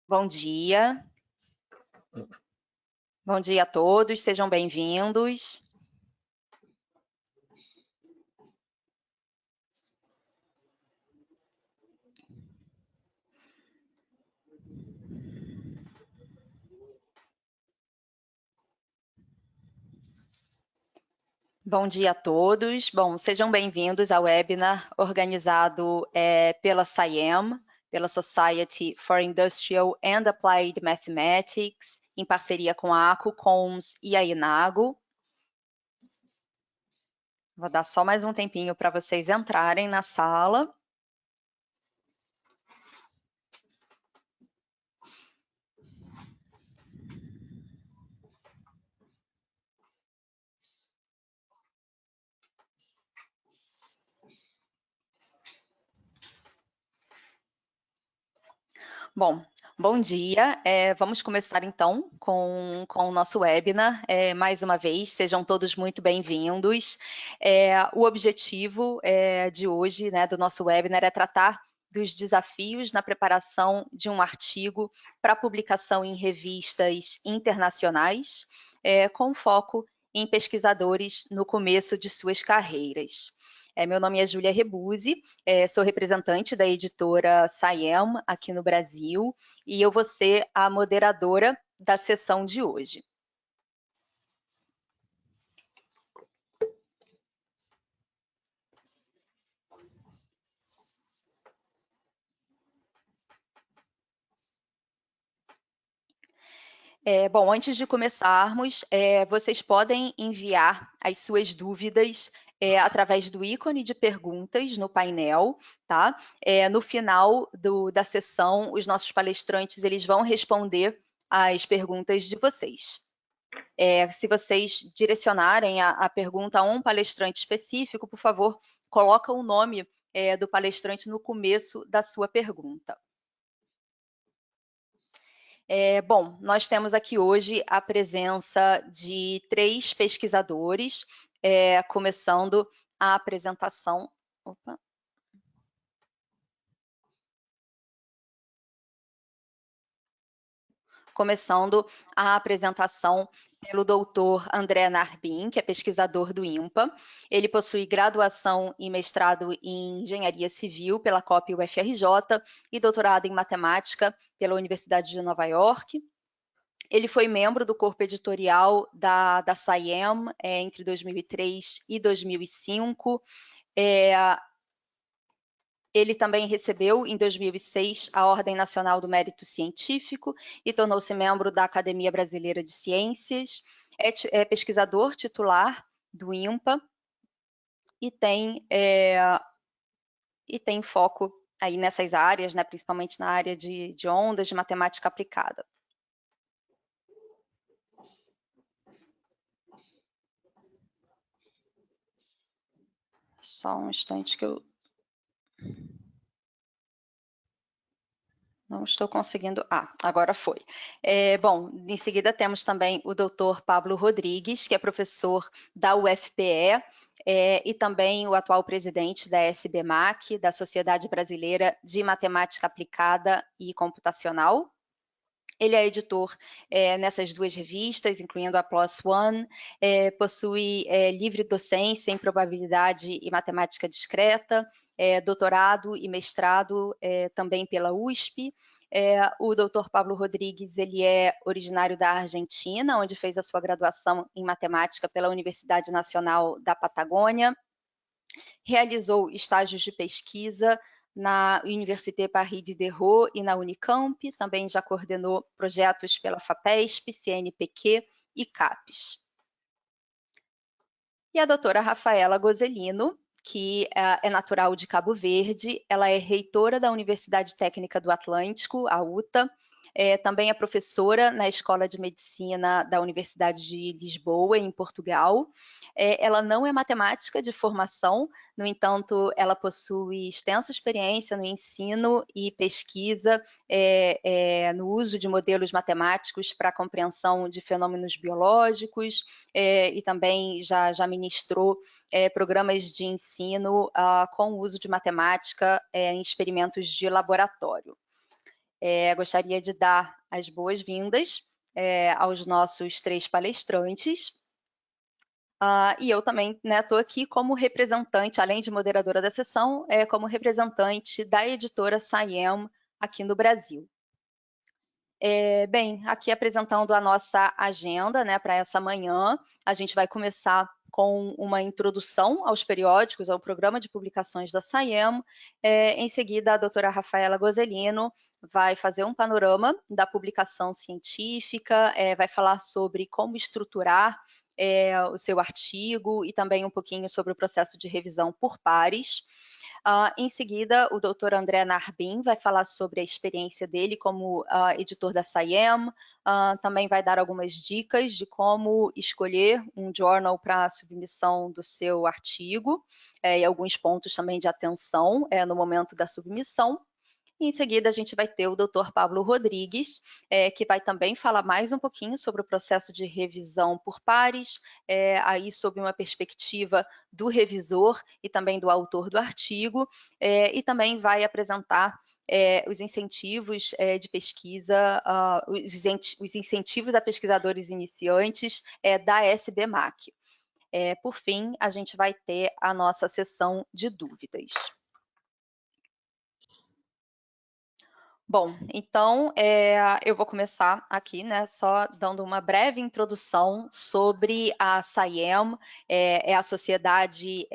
Bom dia. Bom dia a todos, sejam bem-vindos. Bom dia a todos. Bom, sejam bem-vindos ao webinar organizado pela SIAM, pela Society for Industrial and Applied Mathematics, em parceria com a ACOCOMS e a INAGO. Vou dar só mais um tempinho para vocês entrarem na sala. Bom dia. Vamos começar então com o nosso webinar. Mais uma vez, sejam todos muito bem-vindos. O objetivo de hoje, do nosso webinar, é tratar dos desafios na preparação de um artigo para publicação em revistas internacionais, com foco em pesquisadores no começo de suas carreiras. Meu nome é Júlia Rebuzzi, sou representante da editora SIAM aqui no Brasil e eu vou ser a moderadora da sessão de hoje. Bom, antes de começarmos, vocês podem enviar as suas dúvidas através do ícone de perguntas no painel, tá? No final da sessão, os nossos palestrantes eles vão responder as perguntas de vocês. Se vocês direcionarem a pergunta a um palestrante específico, por favor, coloca o nome do palestrante no começo da sua pergunta. Bom, nós temos aqui hoje a presença de 3 pesquisadores, começando a apresentação. Opa. Começando a apresentação pelo doutor André Narbin, que é pesquisador do INPA. Ele possui graduação e mestrado em Engenharia Civil pela COP UFRJ e doutorado em Matemática pela Universidade de Nova York. Ele foi membro do corpo editorial da SIAM entre 2003 e 2005. Ele também recebeu, em 2006, a Ordem Nacional do Mérito Científico e tornou-se membro da Academia Brasileira de Ciências, é pesquisador titular do INPA e tem foco aí nessas áreas, principalmente na área de ondas, de matemática aplicada. Só um instante que eu não estou conseguindo. Agora foi. Bom, em seguida temos também o doutor Pablo Rodrigues, que é professor da UFPE e também o atual presidente da SBMAC, da Sociedade Brasileira de Matemática Aplicada e Computacional. Ele é editor nessas 2 revistas, incluindo a PLOS ONE, possui livre docência em probabilidade e matemática discreta, doutorado e mestrado também pela USP. O doutor Pablo Rodrigues, ele é originário da Argentina, onde fez a sua graduação em matemática pela Universidade Nacional da Patagônia. Realizou estágios de pesquisa na Université Paris Diderot e na Unicamp, também já coordenou projetos pela FAPESP, CNPq e CAPES. E a doutora Rafaela Gozelino, que é natural de Cabo Verde, ela é reitora da Universidade Técnica do Atlântico, a UTA, também é professora na Escola de Medicina da Universidade de Lisboa, em Portugal. Ela não é matemática de formação, no entanto, ela possui extensa experiência no ensino e pesquisa no uso de modelos matemáticos para a compreensão de fenômenos biológicos e também já ministrou programas de ensino com o uso de matemática em experimentos de laboratório. Gostaria de dar as boas-vindas aos nossos 3 palestrantes. E eu também estou aqui como representante, além de moderadora da sessão, como representante da editora SciEM aqui no Brasil. Bem, aqui apresentando a nossa agenda para essa manhã, a gente vai começar com uma introdução aos periódicos, ao programa de publicações da SciEM. Em seguida, a doutora Rafaela Gozzelino vai fazer um panorama da publicação científica, vai falar sobre como estruturar o seu artigo e também um pouquinho sobre o processo de revisão por pares. Em seguida, o Dr. André Narbin vai falar sobre a experiência dele como editor da SciEM, também vai dar algumas dicas de como escolher um journal para a submissão do seu artigo, e alguns pontos também de atenção no momento da submissão. E em seguida, a gente vai ter o Dr. Pablo Rodrigues, que vai também falar mais um pouquinho sobre o processo de revisão por pares, aí sob uma perspectiva do revisor e também do autor do artigo, e também vai apresentar os incentivos de pesquisa, os incentivos a pesquisadores iniciantes da SBMAC. Por fim, a gente vai ter a nossa sessão de dúvidas. Bom, então eu vou começar aqui, só dando uma breve introdução sobre a SciEM, a Sociedade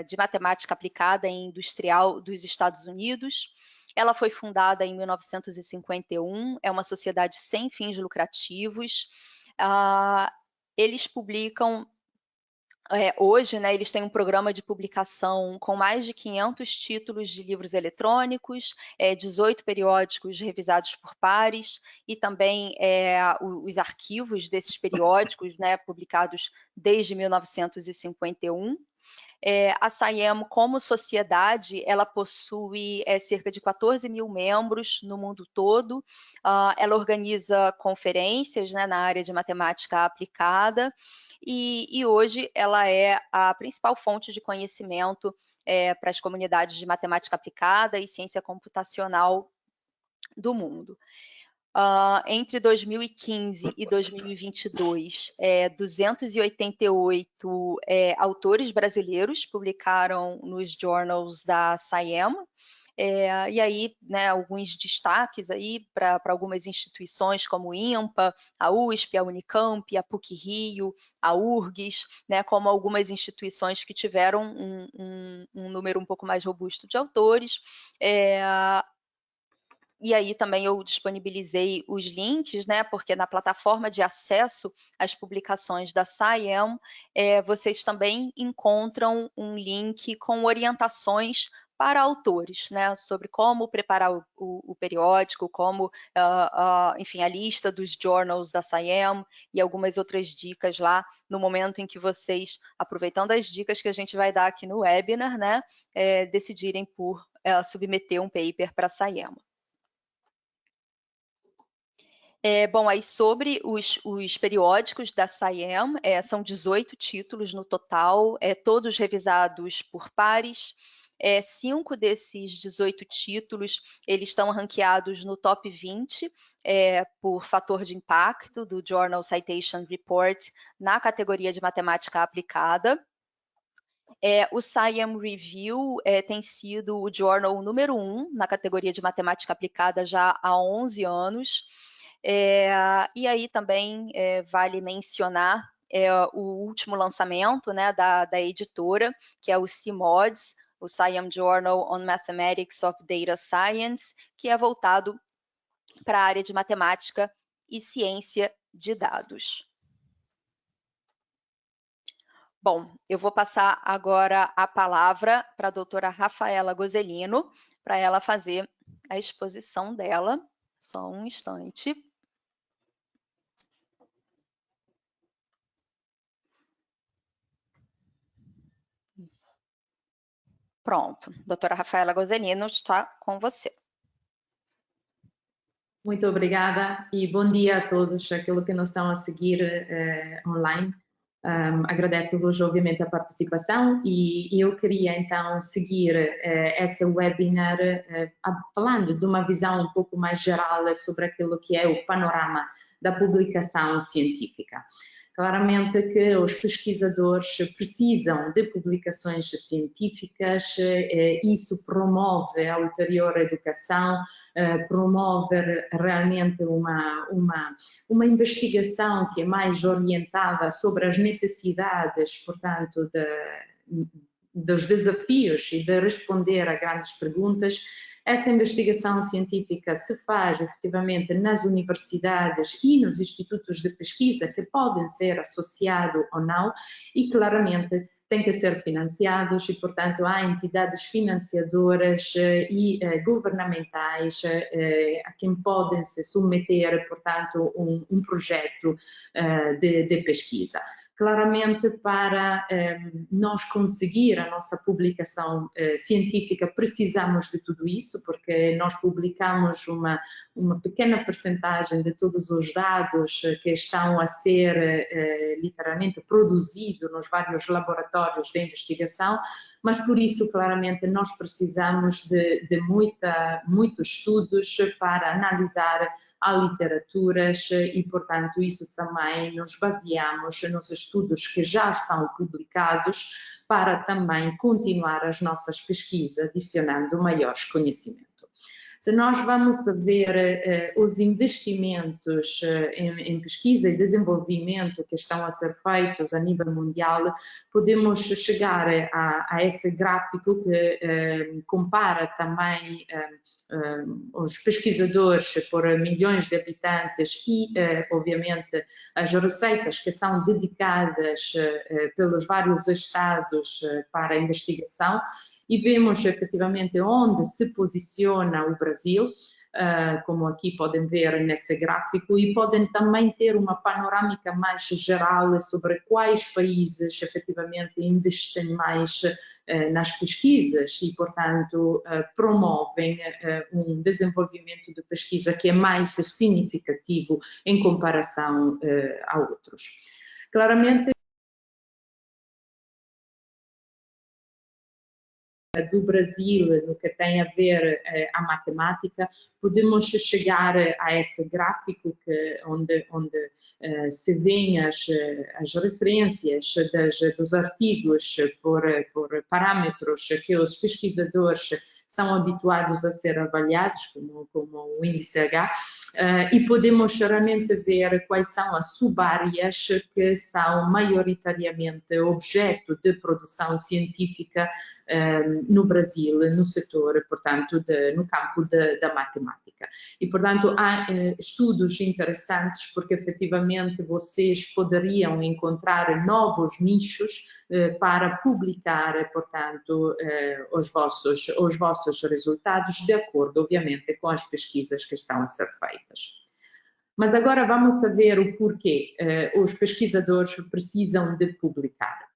de Matemática Aplicada e Industrial dos Estados Unidos. Ela foi fundada em 1951, é uma sociedade sem fins lucrativos. Eles publicam hoje, eles têm um programa de publicação com mais de 500 títulos de livros eletrônicos, 18 periódicos revisados por pares e também os arquivos desses periódicos, publicados desde 1951. A SciEM, como sociedade, ela possui cerca de 14 mil membros no mundo todo. Ela organiza conferências na área de matemática aplicada e hoje ela é a principal fonte de conhecimento para as comunidades de matemática aplicada e ciência computacional do mundo. Entre 2015 e 2022, 288 autores brasileiros publicaram nos journals da SciEM, e aí, alguns destaques aí para algumas instituições como o INPA, a USP, a Unicamp, a PUC-Rio, a URGS, como algumas instituições que tiveram um número um pouco mais robusto de autores. E aí também eu disponibilizei os links, porque na plataforma de acesso às publicações da SciEM, vocês também encontram um link com orientações para autores, sobre como preparar o periódico, como, enfim, a lista dos journals da SciEM e algumas outras dicas lá no momento em que vocês, aproveitando as dicas que a gente vai dar aqui no webinar, decidirem por submeter um paper para a SciEM. Bom, aí sobre os periódicos da SciEM, são 18 títulos no total, todos revisados por pares. 5 desses 18 títulos, eles estão ranqueados no top 20 por fator de impacto do Journal Citation Report na categoria de matemática aplicada. O SciEM Review tem sido o journal número 1 na categoria de matemática aplicada já há 11 anos. E aí também vale mencionar o último lançamento da editora, que é o CMODS, o SciEM Journal on Mathematics of Data Science, que é voltado para a área de matemática e ciência de dados. Bom, eu vou passar agora a palavra para a doutora Rafaela Gozzelino, para ela fazer a exposição dela. Só um instante. Pronto, doutora Rafaela Gozzelino está com você. Muito obrigada e bom dia a todos, aqueles que nos estão a seguir online. Agradeço-vos, obviamente, a participação e eu queria, então, seguir esse webinar falando de uma visão um pouco mais geral sobre aquilo que é o panorama da publicação científica. Claramente que os pesquisadores precisam de publicações científicas, isso promove a ulterior educação, promove realmente uma investigação que é mais orientada sobre as necessidades, portanto, dos desafios e de responder a grandes perguntas. Essa investigação científica se faz efetivamente nas universidades e nos institutos de pesquisa que podem ser associados ou não e claramente têm que ser financiados e, portanto, há entidades financiadoras e governamentais a quem podem se submeter, portanto, um projeto de pesquisa. Claramente, para nós conseguir a nossa publicação científica, precisamos de tudo isso, porque nós publicamos uma pequena percentagem de todos os dados que estão a ser literalmente produzidos nos vários laboratórios de investigação, mas por isso, claramente, nós precisamos de muitos estudos para analisar há literaturas e, portanto, isso também nos baseamos nos estudos que já são publicados para também continuar as nossas pesquisas, adicionando maiores conhecimentos. Se nós vamos ver os investimentos em pesquisa e desenvolvimento que estão a ser feitos a nível mundial, podemos chegar a esse gráfico que compara também os pesquisadores por milhões de habitantes e, obviamente, as receitas que são dedicadas pelos vários estados para a investigação. E vemos efetivamente onde se posiciona o Brasil, como aqui podem ver nesse gráfico, e podem também ter uma panorâmica mais geral sobre quais países efetivamente investem mais nas pesquisas e, portanto, promovem um desenvolvimento de pesquisa que é mais significativo em comparação a outros. Claramente, do Brasil, no que tem a ver a matemática, podemos chegar a esse gráfico onde se vêem as referências dos artigos por parâmetros que os pesquisadores são habituados a ser avaliados, como o índice H, e podemos realmente ver quais são as subáreas que são maioritariamente objeto de produção científica no Brasil, no setor, portanto, no campo da matemática. E, portanto, há estudos interessantes porque, efetivamente, vocês poderiam encontrar novos nichos para publicar, portanto, os vossos resultados, de acordo, obviamente, com as pesquisas que estão a ser feitas. Mas agora vamos saber o porquê os pesquisadores precisam de publicar.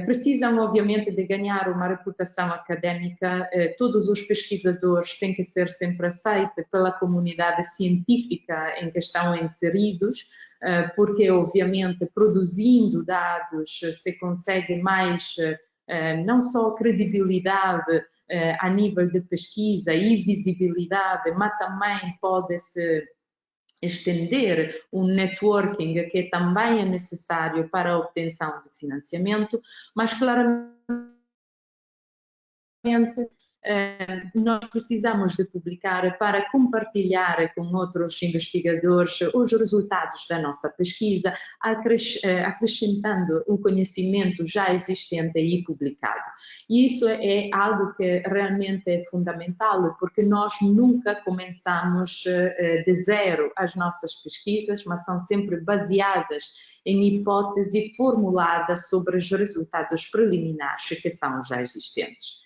Precisam, obviamente, de ganhar uma reputação académica. Todos os pesquisadores têm que ser sempre aceitos pela comunidade científica em que estão inseridos, porque, obviamente, produzindo dados se consegue mais não só credibilidade a nível de pesquisa e visibilidade, mas também pode-se estender um networking que também é necessário para a obtenção de financiamento, mas claramente nós precisamos de publicar para compartilhar com outros investigadores os resultados da nossa pesquisa, acrescentando o conhecimento já existente e publicado. E isso é algo que realmente é fundamental, porque nós nunca começamos de zero as nossas pesquisas, mas são sempre baseadas em hipóteses formuladas sobre os resultados preliminares que são já existentes.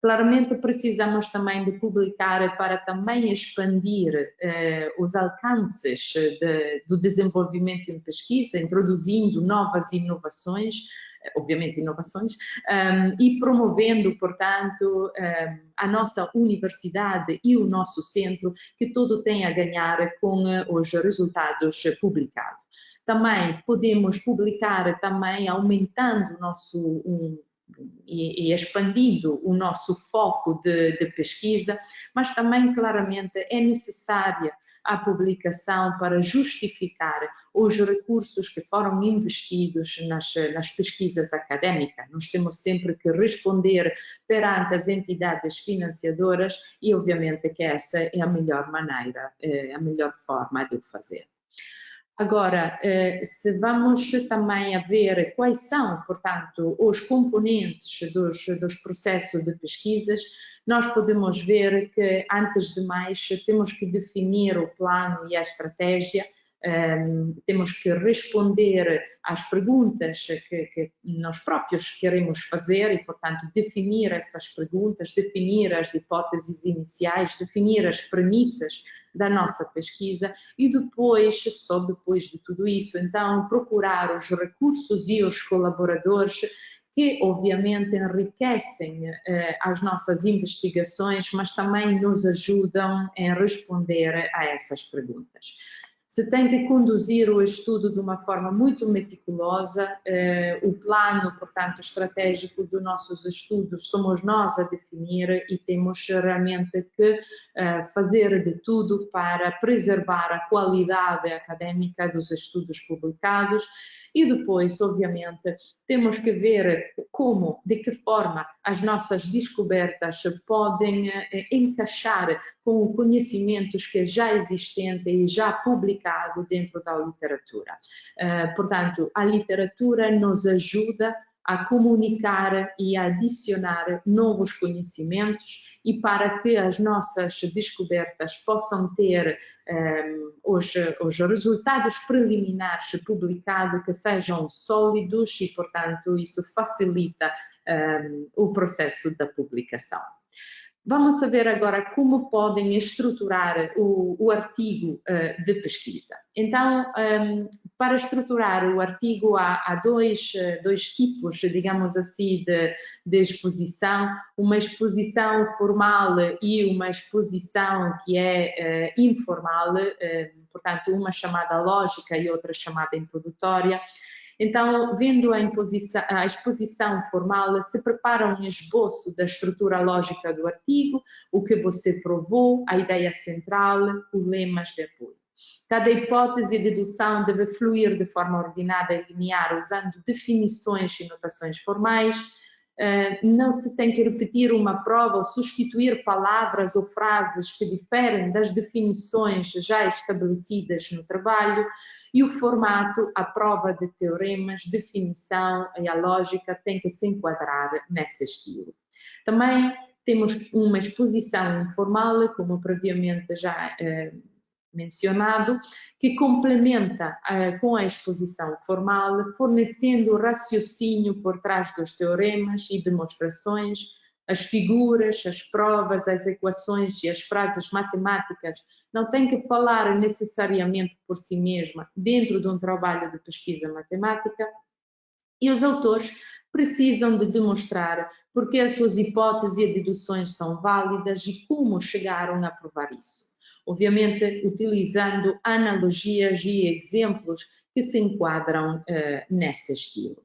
Claramente precisamos também de publicar para também expandir os alcances do desenvolvimento em pesquisa, introduzindo novas inovações obviamente inovações, e promovendo, portanto, a nossa universidade e o nosso centro, que tudo tem a ganhar com os resultados publicados. Também podemos publicar, também aumentando o nosso e expandindo o nosso foco de pesquisa, mas também claramente é necessária a publicação para justificar os recursos que foram investidos nas pesquisas académicas. Nós temos sempre que responder perante as entidades financiadoras e obviamente que essa é a melhor maneira, a melhor forma de o fazer. Agora, se vamos também a ver quais são, portanto, os componentes dos processos de pesquisas, nós podemos ver que, antes de mais, temos que definir o plano e a estratégia, temos que responder às perguntas que nós próprios queremos fazer e, portanto, definir essas perguntas, definir as hipóteses iniciais, definir as premissas da nossa pesquisa e depois, só depois de tudo isso, então, procurar os recursos e os colaboradores que, obviamente, enriquecem as nossas investigações, mas também nos ajudam a responder a essas perguntas. Se tem que conduzir o estudo de uma forma muito meticulosa, o plano, portanto, estratégico dos nossos estudos somos nós a definir e temos realmente que fazer de tudo para preservar a qualidade académica dos estudos publicados. E depois, obviamente, temos que ver como, de que forma as nossas descobertas podem encaixar com os conhecimentos que já existem e já publicado dentro da literatura. Portanto, a literatura nos ajuda a comunicar e a adicionar novos conhecimentos e para que as nossas descobertas possam ter os resultados preliminares publicados que sejam sólidos e, portanto, isso facilita o processo da publicação. Vamos saber agora como podem estruturar o artigo de pesquisa. Então, para estruturar o artigo há dois tipos, digamos assim, de exposição. Uma exposição formal e uma exposição que é informal, portanto, uma chamada lógica e outra chamada introdutória. Então, vendo a exposição formal, se prepara um esboço da estrutura lógica do artigo, o que você provou, a ideia central, os lemas de apoio. Cada hipótese e dedução deve fluir de forma ordenada e linear, usando definições e notações formais. Não se tem que repetir uma prova ou substituir palavras ou frases que diferem das definições já estabelecidas no trabalho. E o formato, a prova de teoremas, definição e a lógica tem que se enquadrar nesse estilo. Também temos uma exposição informal, como previamente já mencionado, que complementa com a exposição formal, fornecendo raciocínio por trás dos teoremas e demonstrações, as figuras, as provas, as equações e as frases matemáticas não têm que falar necessariamente por si mesma dentro de um trabalho de pesquisa matemática, e os autores precisam de demonstrar porque as suas hipóteses e deduções são válidas e como chegaram a provar isso. Obviamente, utilizando analogias e exemplos que se enquadram nesse estilo.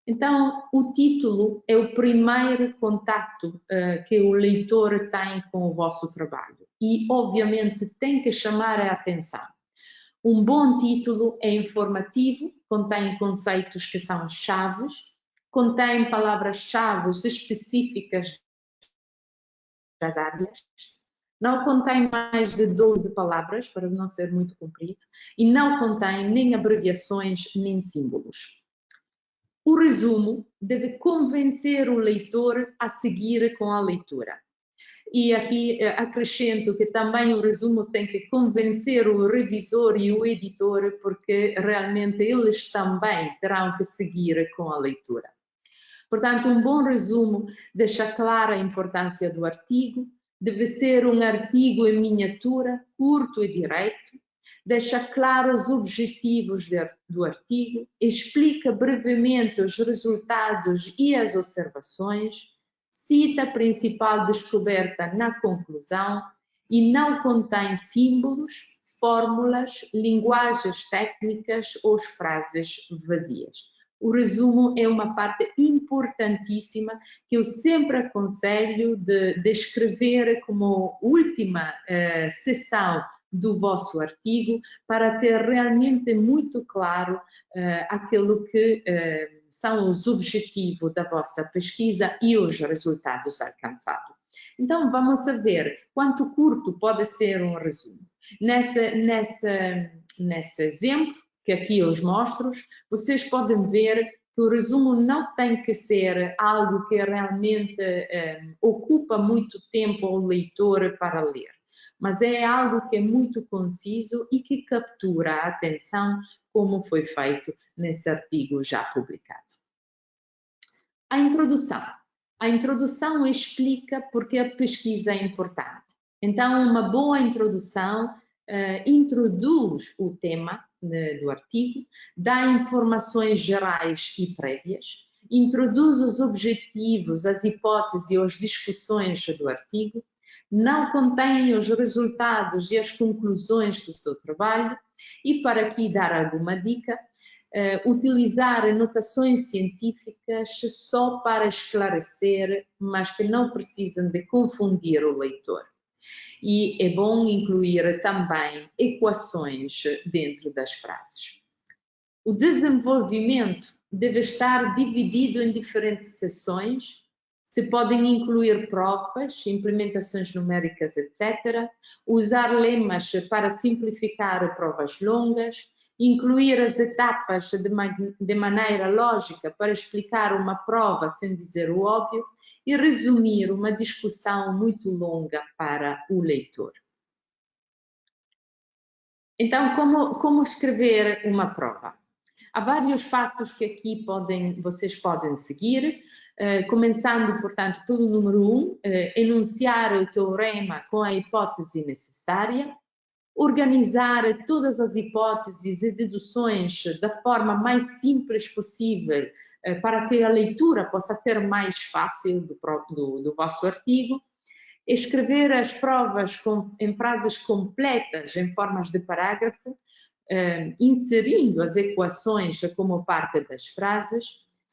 Então, o título é o primeiro contacto que o leitor tem com o vosso trabalho e, obviamente, tem que chamar a atenção. Um bom título é informativo, contém conceitos que são chaves, contém palavras-chave específicas das áreas, não contém mais de 12 palavras, para não ser muito comprido, e não contém nem abreviações nem símbolos. O resumo deve convencer o leitor a seguir com a leitura. E aqui acrescento que também o resumo tem que convencer o revisor e o editor, porque realmente eles também terão que seguir com a leitura. Portanto, um bom resumo deixa clara a importância do artigo, deve ser um artigo em miniatura, curto e direto, deixa claros os objetivos do artigo, explica brevemente os resultados e as observações, cita a principal descoberta na conclusão e não contém símbolos, fórmulas, linguagens técnicas ou frases vazias. O resumo é uma parte importantíssima que eu sempre aconselho de escrever como última sessão do vosso artigo para ter realmente muito claro aquilo que são os objetivos da vossa pesquisa e os resultados alcançados. Então, vamos ver quanto curto pode ser um resumo. Nesse exemplo, que aqui eu os mostro, vocês podem ver que o resumo não tem que ser algo que realmente ocupa muito tempo ao leitor para ler, mas é algo que é muito conciso e que captura a atenção, como foi feito nesse artigo já publicado. A introdução. A introdução explica porque a pesquisa é importante. Então, uma boa introdução introduz o tema do artigo, dá informações gerais e prévias, introduz os objetivos, as hipóteses e as discussões do artigo, não contém os resultados e as conclusões do seu trabalho e, para aqui dar alguma dica, utilizar anotações científicas só para esclarecer, mas que não precisam de confundir o leitor. E é bom incluir também equações dentro das frases. O desenvolvimento deve estar dividido em diferentes seções. Se podem incluir provas, implementações numéricas, etc. Usar lemas para simplificar provas longas. Incluir as etapas de maneira lógica para explicar uma prova sem dizer o óbvio e resumir uma discussão muito longa para o leitor. Então, como escrever uma prova? Há vários passos que aqui vocês podem seguir, começando, portanto, pelo número 1, enunciar o teorema com a hipótese necessária, organizar todas as hipóteses e deduções da forma mais simples possível para que a leitura possa ser mais fácil do vosso artigo, escrever as provas em frases completas em formas de parágrafo, inserindo as equações como parte das frases.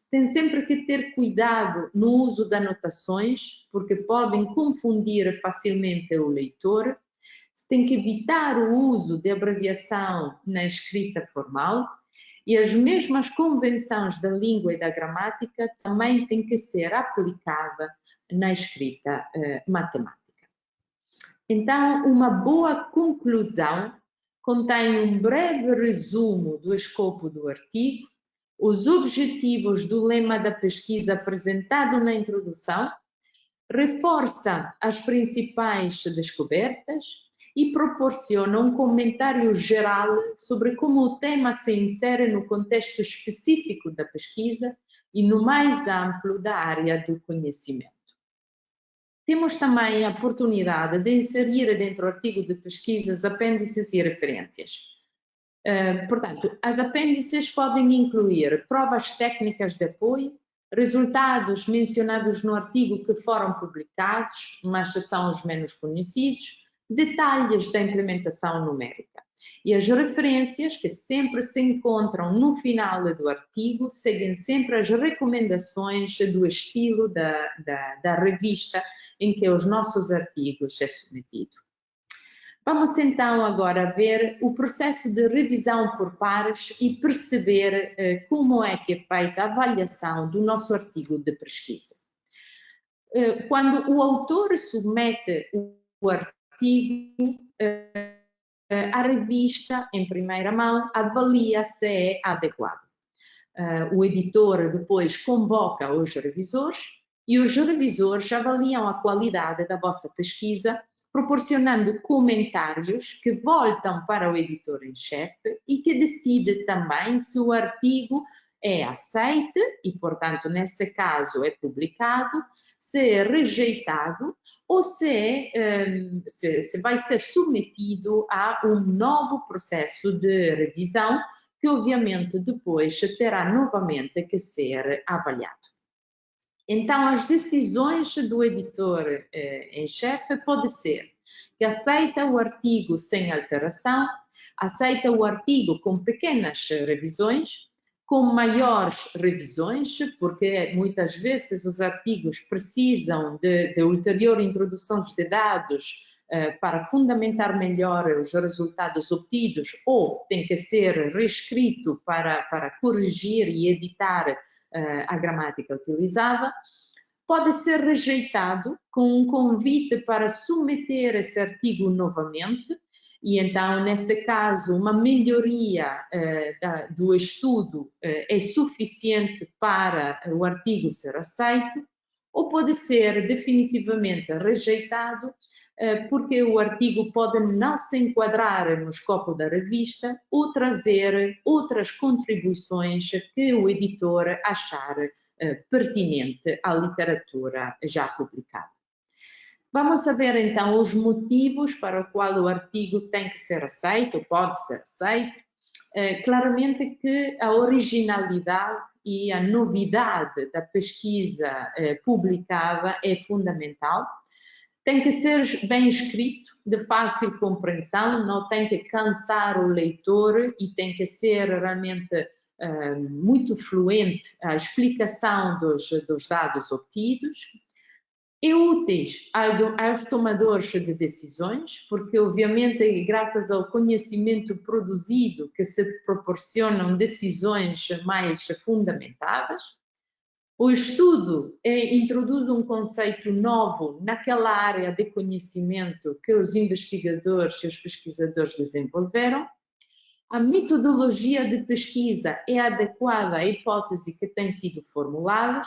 Tem sempre que ter cuidado no uso de anotações, porque podem confundir facilmente o leitor. Tem que evitar o uso de abreviação na escrita formal e as mesmas convenções da língua e da gramática também têm que ser aplicadas na escrita matemática. Então, uma boa conclusão contém um breve resumo do escopo do artigo, os objetivos do lema da pesquisa apresentado na introdução, reforça as principais descobertas e proporciona um comentário geral sobre como o tema se insere no contexto específico da pesquisa e no mais amplo da área do conhecimento. Temos também a oportunidade de inserir dentro do artigo de pesquisas apêndices e referências. Portanto, as apêndices podem incluir provas técnicas de apoio, resultados mencionados no artigo que foram publicados, mas são os menos conhecidos, detalhes da implementação numérica. E as referências, que sempre se encontram no final do artigo, seguem sempre as recomendações do estilo da revista em que os nossos artigos são submetidos. Vamos então agora ver o processo de revisão por pares e perceber como é que é feita a avaliação do nosso artigo de pesquisa. Quando o autor submete o artigo, a revista, em primeira mão, avalia se é adequado. O editor depois convoca os revisores e os revisores avaliam a qualidade da vossa pesquisa, proporcionando comentários que voltam para o editor em chefe e que decide também se o artigo é aceite e, portanto, nesse caso é publicado, se é rejeitado ou se vai ser submetido a um novo processo de revisão que, obviamente, depois terá novamente que ser avaliado. Então, as decisões do editor em chefe pode ser que aceita o artigo sem alteração, aceita o artigo com pequenas revisões, com maiores revisões, porque muitas vezes os artigos precisam de ulterior introduções de dados para fundamentar melhor os resultados obtidos, ou tem que ser reescrito para corrigir e editar a gramática utilizada. Pode ser rejeitado com um convite para submeter esse artigo novamente, e então, nesse caso, uma melhoria do estudo é suficiente para o artigo ser aceito, ou pode ser definitivamente rejeitado porque o artigo pode não se enquadrar no escopo da revista ou trazer outras contribuições que o editor achar pertinente à literatura já publicada. Vamos saber então os motivos para o qual o artigo tem que ser aceito, ou pode ser aceito. Claramente que a originalidade e a novidade da pesquisa publicada é fundamental. Tem que ser bem escrito, de fácil compreensão, não tem que cansar o leitor e tem que ser realmente muito fluente a explicação dos dados obtidos. É útil aos tomadores de decisões, porque obviamente graças ao conhecimento produzido que se proporcionam decisões mais fundamentadas. O estudo introduz um conceito novo naquela área de conhecimento que os investigadores e os pesquisadores desenvolveram. A metodologia de pesquisa é adequada à hipótese que tem sido formulada.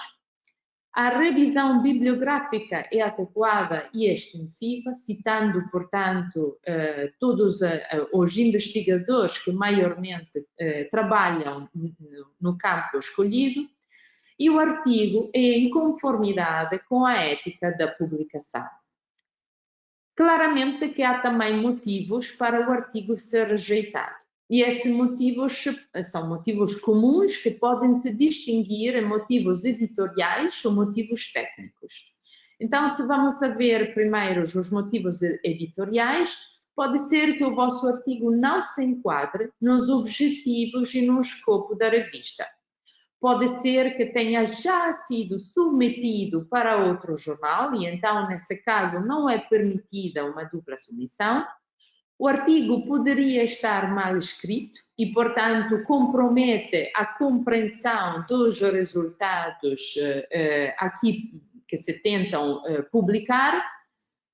A revisão bibliográfica é adequada e extensiva, citando, portanto, todos os investigadores que maiormente trabalham no campo escolhido, e o artigo é em conformidade com a ética da publicação. Claramente que há também motivos para o artigo ser rejeitado. E esses motivos são motivos comuns que podem se distinguir em motivos editoriais ou motivos técnicos. Então, se vamos saber primeiro os motivos editoriais, pode ser que o vosso artigo não se enquadre nos objetivos e no escopo da revista. Pode ser que tenha já sido submetido para outro jornal e então, nesse caso, não é permitida uma dupla submissão. O artigo poderia estar mal escrito e, portanto, compromete a compreensão dos resultados aqui que se tentam publicar,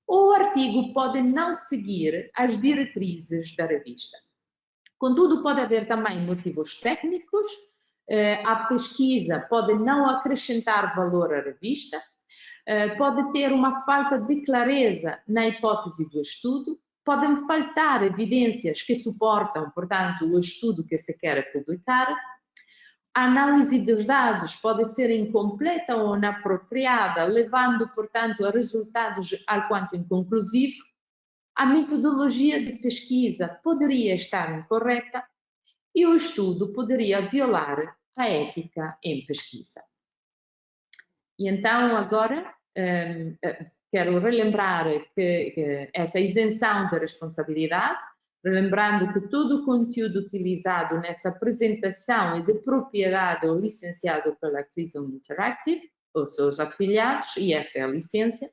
ou o artigo pode não seguir as diretrizes da revista. Contudo, pode haver também motivos técnicos. A pesquisa pode não acrescentar valor à revista, pode ter uma falta de clareza na hipótese do estudo, podem faltar evidências que suportam, portanto, o estudo que se quer publicar. A análise dos dados pode ser incompleta ou inapropriada, levando, portanto, a resultados alquanto inconclusivos. A metodologia de pesquisa poderia estar incorreta e o estudo poderia violar a ética em pesquisa. E então, agora, quero relembrar que essa isenção de responsabilidade, relembrando que todo o conteúdo utilizado nessa apresentação é de propriedade ou licenciado pela Crisol Interactive, ou seus afiliados, e essa é a licença,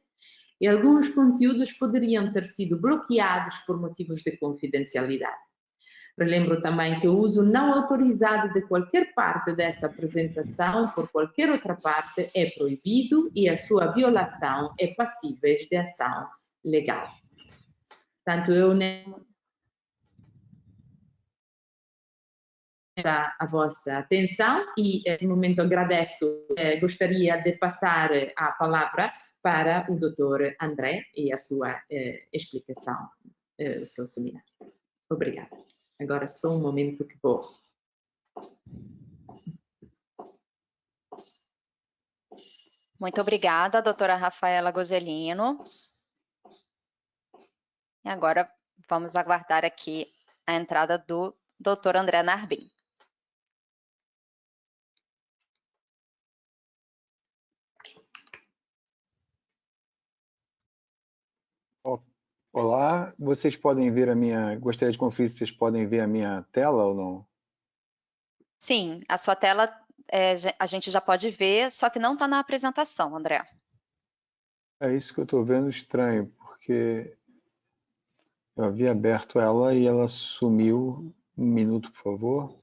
e alguns conteúdos poderiam ter sido bloqueados por motivos de confidencialidade. Relembro também que o uso não autorizado de qualquer parte dessa apresentação por qualquer outra parte é proibido e a sua violação é passível de ação legal. Portanto, eu a vossa atenção e, nesse momento, agradeço, gostaria de passar a palavra para o Dr. André e a sua explicação, o seu seminário. Obrigada. Agora só um momento que vou. Muito obrigada, doutora Rafaela Gozelino. E agora vamos aguardar aqui a entrada do doutor André Narbin. Olá, vocês podem ver a minha... Gostaria de conferir se vocês podem ver a minha tela ou não. Sim, a sua tela a gente já pode ver, só que não está na apresentação, André. É isso que eu estou vendo estranho, porque eu havia aberto ela e ela sumiu. Um minuto, por favor.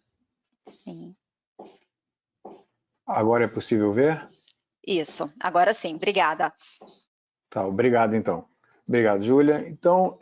Sim. Agora é possível ver? Isso, agora sim, obrigada. Tá, obrigado então. Obrigado, Júlia. Então,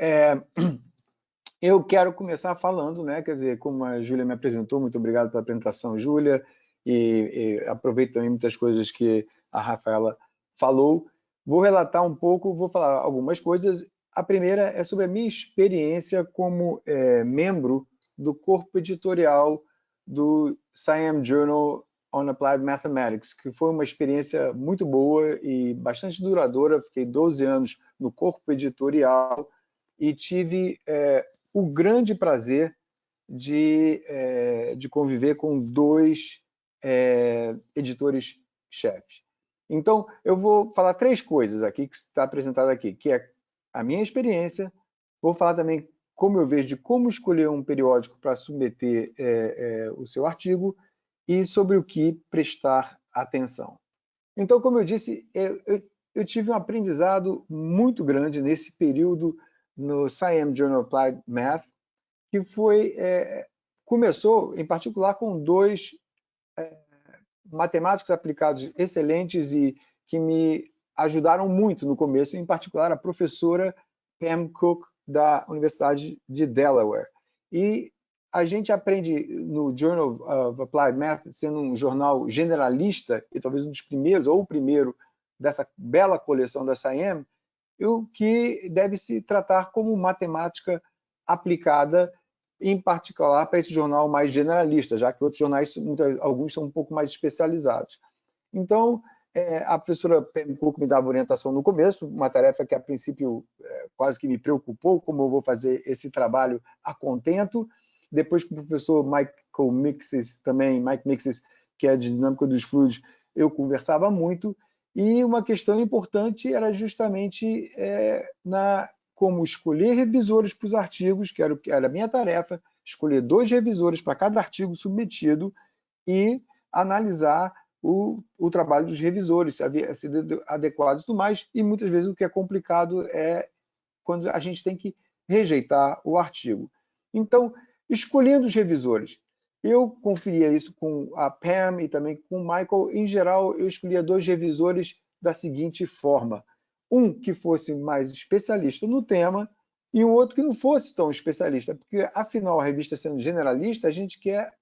eu quero começar falando, né? Quer dizer, como a Júlia me apresentou, muito obrigado pela apresentação, Júlia, e aproveito também muitas coisas que a Rafaela falou. Vou relatar um pouco, vou falar algumas coisas. A primeira é sobre a minha experiência como membro do corpo editorial do Siam Journal on Applied Mathematics, que foi uma experiência muito boa e bastante duradoura. Fiquei 12 anos no corpo editorial e tive o grande prazer de conviver com dois editores-chefes. Então, eu vou falar três coisas aqui que está apresentado aqui, que é a minha experiência, vou falar também como eu vejo de como escolher um periódico para submeter o seu artigo e sobre o que prestar atenção. Então, como eu disse, eu tive um aprendizado muito grande nesse período no Siam Journal of Applied Math, que começou, em particular, com dois matemáticos aplicados excelentes e que me ajudaram muito no começo, em particular a professora Pam Cook, da Universidade de Delaware. E a gente aprende no Journal of Applied Math, sendo um jornal generalista, e talvez um dos primeiros, ou o primeiro, dessa bela coleção da SIAM, o que deve se tratar como matemática aplicada, em particular para esse jornal mais generalista, já que outros jornais, alguns são um pouco mais especializados. Então, a professora Pam Cook me dava orientação no começo, uma tarefa que a princípio quase que me preocupou, como eu vou fazer esse trabalho a contento. Depois com o professor Mike Mixes, que é de dinâmica dos fluidos, eu conversava muito. E uma questão importante era justamente como escolher revisores para os artigos, que era a minha tarefa, escolher 2 revisores para cada artigo submetido e analisar o trabalho dos revisores, se havia sido adequado e tudo mais. E muitas vezes o que é complicado é quando a gente tem que rejeitar o artigo. Então, escolhendo os revisores, eu conferia isso com a Pam e também com o Michael. Em geral, eu escolhia 2 revisores da seguinte forma: um que fosse mais especialista no tema e um outro que não fosse tão especialista, porque, afinal, a revista sendo generalista, a gente quer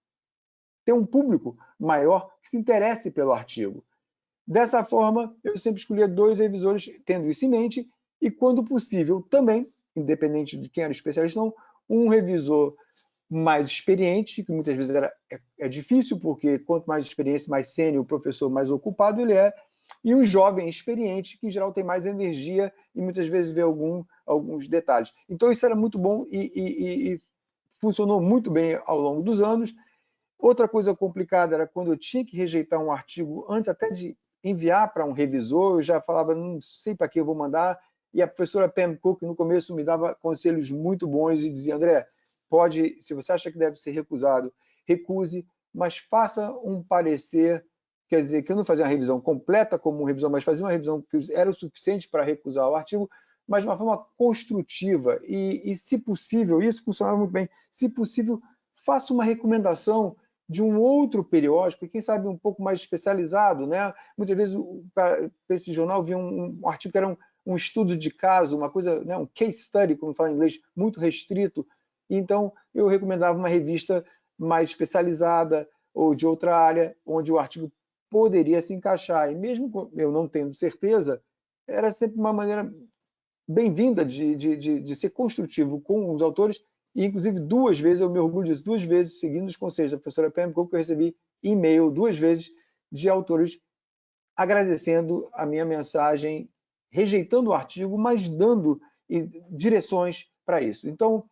ter um público maior que se interesse pelo artigo. Dessa forma, eu sempre escolhia 2 revisores, tendo isso em mente, e, quando possível, também, independente de quem era o especialista, não, um revisor mais experiente, que muitas vezes é difícil, porque quanto mais experiência, mais sênior, o professor mais ocupado ele é, e um jovem experiente, que em geral tem mais energia e muitas vezes vê alguns detalhes. Então isso era muito bom e funcionou muito bem ao longo dos anos. Outra coisa complicada era quando eu tinha que rejeitar um artigo, antes até de enviar para um revisor, eu já falava, não sei para que eu vou mandar, e a professora Pam Cook, no começo, me dava conselhos muito bons e dizia: André, se você acha que deve ser recusado, recuse, mas faça um parecer, quer dizer, que eu não fazia uma revisão completa como uma revisão, mas fazia uma revisão que era o suficiente para recusar o artigo, mas de uma forma construtiva e, se possível, isso funcionava muito bem, se possível, faça uma recomendação de um outro periódico, quem sabe um pouco mais especializado, né? Muitas vezes, para esse jornal, havia um artigo que era um estudo de caso, uma coisa, né, um case study, como fala em inglês, muito restrito. Então, eu recomendava uma revista mais especializada ou de outra área, onde o artigo poderia se encaixar. E mesmo eu não tendo certeza, era sempre uma maneira bem-vinda de ser construtivo com os autores. E, inclusive, 2 vezes, eu me orgulho disso, 2 vezes, seguindo os conselhos da professora Pam Cook, eu recebi e-mail 2 vezes de autores agradecendo a minha mensagem, rejeitando o artigo, mas dando direções para isso. Então,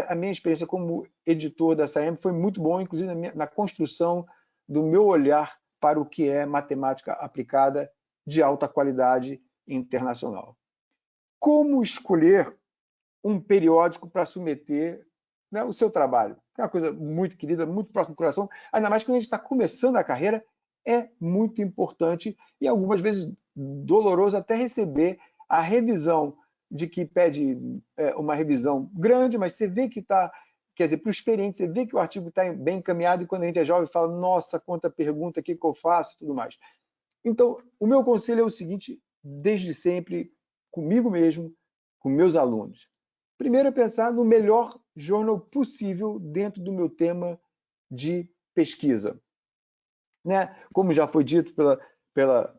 a minha experiência como editor da SAEM foi muito boa, inclusive na construção do meu olhar para o que é matemática aplicada de alta qualidade internacional. Como escolher um periódico para submeter, né, o seu trabalho? É uma coisa muito querida, muito próxima do coração, ainda mais quando a gente está começando a carreira, é muito importante e algumas vezes doloroso até receber a revisão de que pede uma revisão grande, mas você vê que está, quer dizer, para o experiente, você vê que o artigo está bem encaminhado e quando a gente é jovem fala, nossa, quanta pergunta, o que eu faço e tudo mais. Então, o meu conselho é o seguinte, desde sempre, comigo mesmo, com meus alunos. Primeiro é pensar no melhor journal possível dentro do meu tema de pesquisa. Né? Como já foi dito pela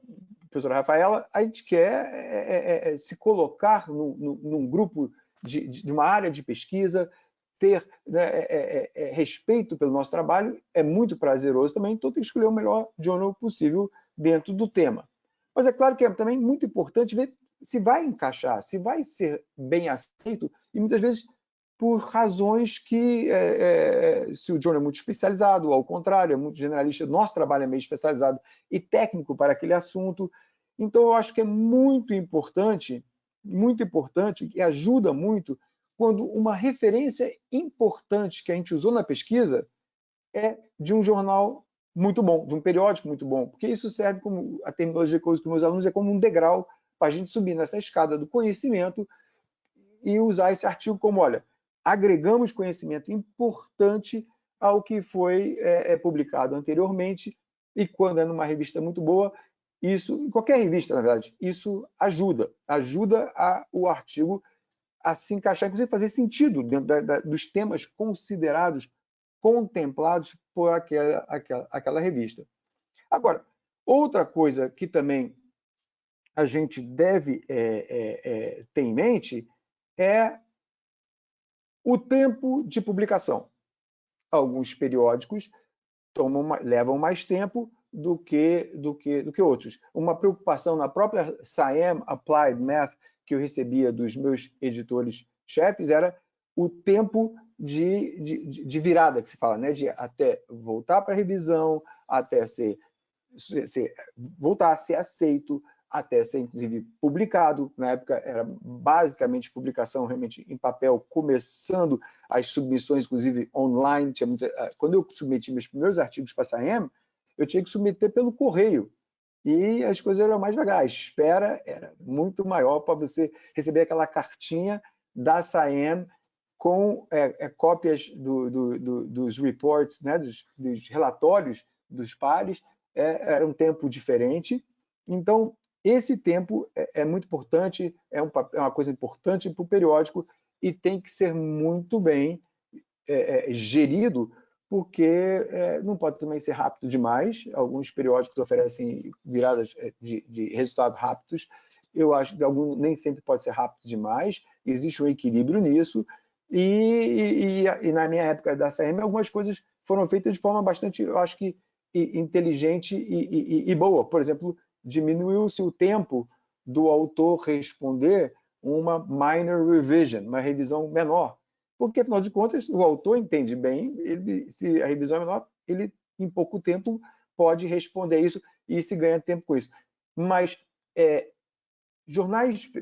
professora Rafaela, a gente quer se colocar num grupo de uma área de pesquisa, ter, né, respeito pelo nosso trabalho, é muito prazeroso também, então tem que escolher o melhor journal possível dentro do tema. Mas é claro que é também muito importante ver se vai encaixar, se vai ser bem aceito, e muitas vezes por razões que, se o journal é muito especializado, ou ao contrário, é muito generalista, nosso trabalho é meio especializado e técnico para aquele assunto. Então, eu acho que é muito importante, e ajuda muito, quando uma referência importante que a gente usou na pesquisa é de um jornal muito bom, de um periódico muito bom, porque isso serve como, a terminologia que eu uso com meus alunos, é como um degrau para a gente subir nessa escada do conhecimento e usar esse artigo como, olha, agregamos conhecimento importante ao que foi publicado anteriormente, e quando é numa revista muito boa, isso, em qualquer revista, na verdade, isso ajuda o artigo a se encaixar, inclusive fazer sentido dentro dos temas considerados, contemplados por aquela revista. Agora, outra coisa que também a gente deve ter em mente é o tempo de publicação. Alguns periódicos levam mais tempo do que outros. Uma preocupação na própria SAEM Applied Math que eu recebia dos meus editores-chefes era o tempo de virada, que se fala, né? De até voltar para a revisão, até voltar a ser aceito, até ser, inclusive, publicado. Na época, era basicamente publicação realmente em papel, começando as submissões, inclusive, online. Quando eu submeti meus primeiros artigos para a SAEM, eu tinha que submeter pelo correio. E as coisas eram mais devagar. A espera era muito maior para você receber aquela cartinha da SAEM com cópias dos reports, né, dos relatórios dos pares. Era um tempo diferente. Então, esse tempo é muito importante, é uma coisa importante para o periódico e tem que ser muito bem gerido, porque não pode também ser rápido demais. Alguns periódicos oferecem viradas de resultados rápidos. Eu acho que nem sempre pode ser rápido demais. Existe um equilíbrio nisso. E na minha época da SAEM, algumas coisas foram feitas de forma bastante, eu acho que, inteligente e boa. Por exemplo, diminuiu-se o tempo do autor responder uma minor revision, uma revisão menor. Porque, afinal de contas, o autor entende bem, se a revisão é menor, ele, em pouco tempo, pode responder isso e se ganha tempo com isso. Mas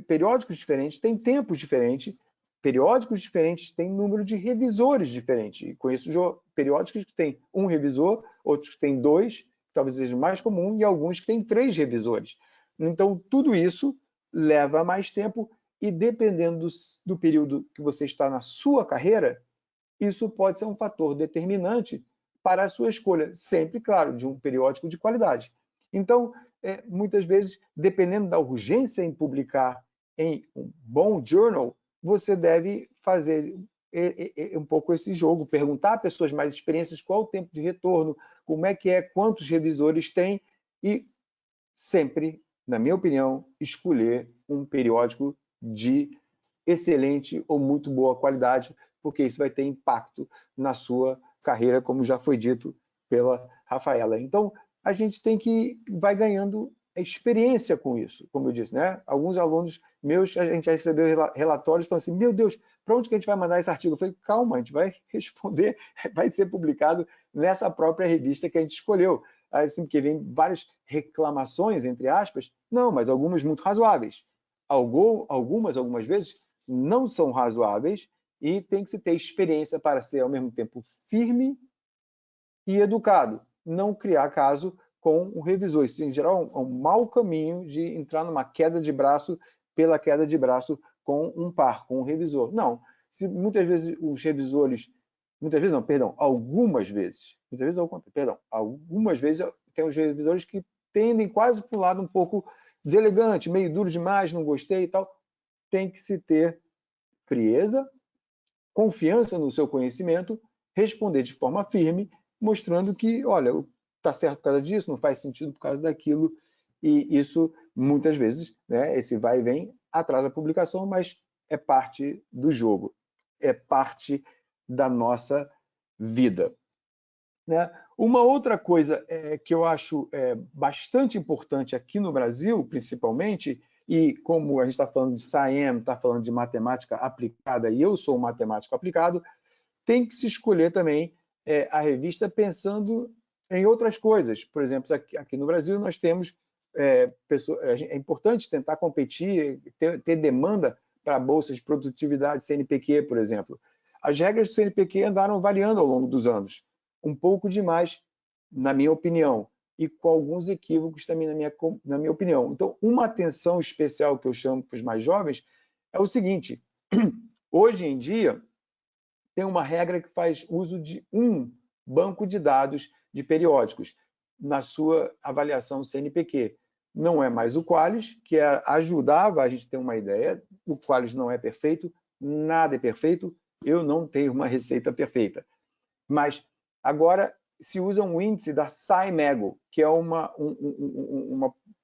periódicos diferentes têm tempos diferentes, periódicos diferentes têm número de revisores diferentes. Conheço periódicos que têm um revisor, outros que têm 2, talvez seja mais comum, e alguns que têm 3 revisores. Então, tudo isso leva mais tempo e, dependendo do período que você está na sua carreira, isso pode ser um fator determinante para a sua escolha, sempre, claro, de um periódico de qualidade. Então, muitas vezes, dependendo da urgência em publicar em um bom journal, você deve fazer um pouco esse jogo, perguntar a pessoas mais experientes qual o tempo de retorno, como é que quantos revisores tem e sempre, na minha opinião, escolher um periódico de excelente ou muito boa qualidade, porque isso vai ter impacto na sua carreira, como já foi dito pela Rafaela. Então, a gente vai ganhando experiência com isso, como eu disse, né? Alguns alunos meus, a gente já recebeu relatórios falando assim, meu Deus, para onde que a gente vai mandar esse artigo? Eu falei, calma, a gente vai responder, vai ser publicado nessa própria revista que a gente escolheu. Assim, porque vem várias reclamações, entre aspas, não, mas algumas muito razoáveis. Algumas vezes, não são razoáveis e tem que se ter experiência para ser, ao mesmo tempo, firme e educado. Não criar caso com o revisor. Isso, em geral, é um mau caminho de entrar numa queda de braço pela queda de braço com um par, com um revisor. Não. Se muitas vezes os revisores, algumas vezes tem os revisores que tendem quase para um lado um pouco deselegante, meio duro demais, não gostei e tal. Tem que se ter frieza, confiança no seu conhecimento, responder de forma firme, mostrando que, olha, está certo por causa disso, não faz sentido por causa daquilo, e isso, muitas vezes, né, esse vai e vem, atrasa a publicação, mas é parte do jogo, é parte da nossa vida. Né? Uma outra coisa que eu acho bastante importante aqui no Brasil, principalmente, e como a gente está falando de SAEM, está falando de matemática aplicada, e eu sou um matemático aplicado, tem que se escolher também a revista pensando em outras coisas. Por exemplo, aqui no Brasil nós temos é importante tentar competir, ter demanda para bolsas de produtividade CNPq, por exemplo. As regras do CNPq andaram variando ao longo dos anos, um pouco demais, na minha opinião, e com alguns equívocos também na minha opinião. Então, uma atenção especial que eu chamo para os mais jovens é o seguinte: hoje em dia, tem uma regra que faz uso de um banco de dados de periódicos na sua avaliação CNPq. Não é mais o Qualis, que ajudava a gente ter uma ideia. O Qualis não é perfeito, nada é perfeito, eu não tenho uma receita perfeita. Mas agora se usa um índice da SciMego, que é uma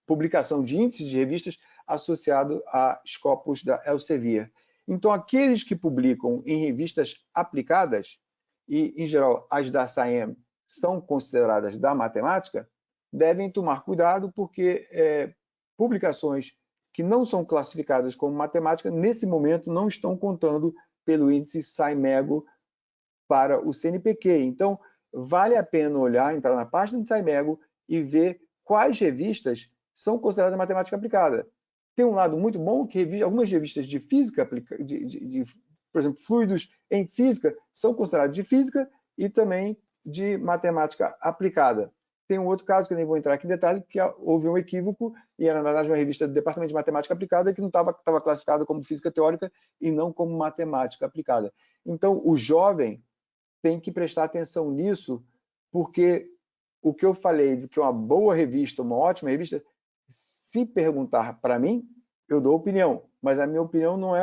publicação de índices de revistas associado a Scopus da Elsevier. Então, aqueles que publicam em revistas aplicadas, e, em geral, as da SciM são consideradas da matemática, devem tomar cuidado, porque publicações que não são classificadas como matemática, nesse momento, não estão contando pelo índice SciMego para o CNPq. Então, vale a pena olhar, entrar na página de SciMego e ver quais revistas são consideradas matemática aplicada. Tem um lado muito bom que algumas revistas de física, por exemplo, fluidos em física, são considerados de física e também de matemática aplicada. Tem um outro caso, que eu nem vou entrar aqui em detalhe, que houve um equívoco, e era, na verdade, uma revista do Departamento de Matemática Aplicada que não estava classificada como física teórica e não como matemática aplicada. Então, o jovem tem que prestar atenção nisso, porque o que eu falei de que é uma boa revista, uma ótima revista, se perguntar para mim, eu dou opinião, mas a minha opinião não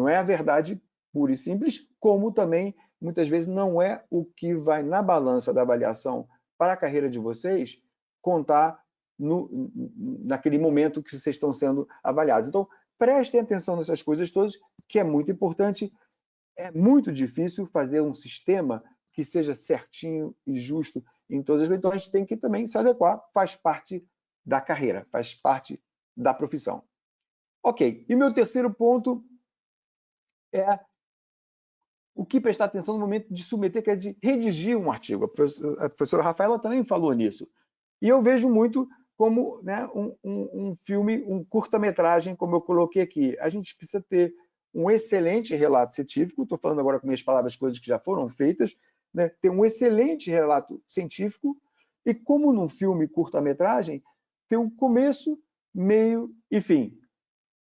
é a verdade pura e simples, como também, muitas vezes, não é o que vai na balança da avaliação para a carreira de vocês contar naquele momento que vocês estão sendo avaliados. Então, prestem atenção nessas coisas todas, que é muito importante. É muito difícil fazer um sistema que seja certinho e justo em todas as coisas. Então, a gente tem que também se adequar, faz parte da carreira, faz parte da profissão. Ok, e meu terceiro ponto é o que prestar atenção no momento de submeter, que é de redigir um artigo. A professora Rafaela também falou nisso. E eu vejo muito como, né, um filme, um curta-metragem, como eu coloquei aqui. A gente precisa ter um excelente relato científico, estou falando agora com minhas palavras, coisas que já foram feitas, né, ter um excelente relato científico, e como num filme curta-metragem, ter um começo, meio e fim.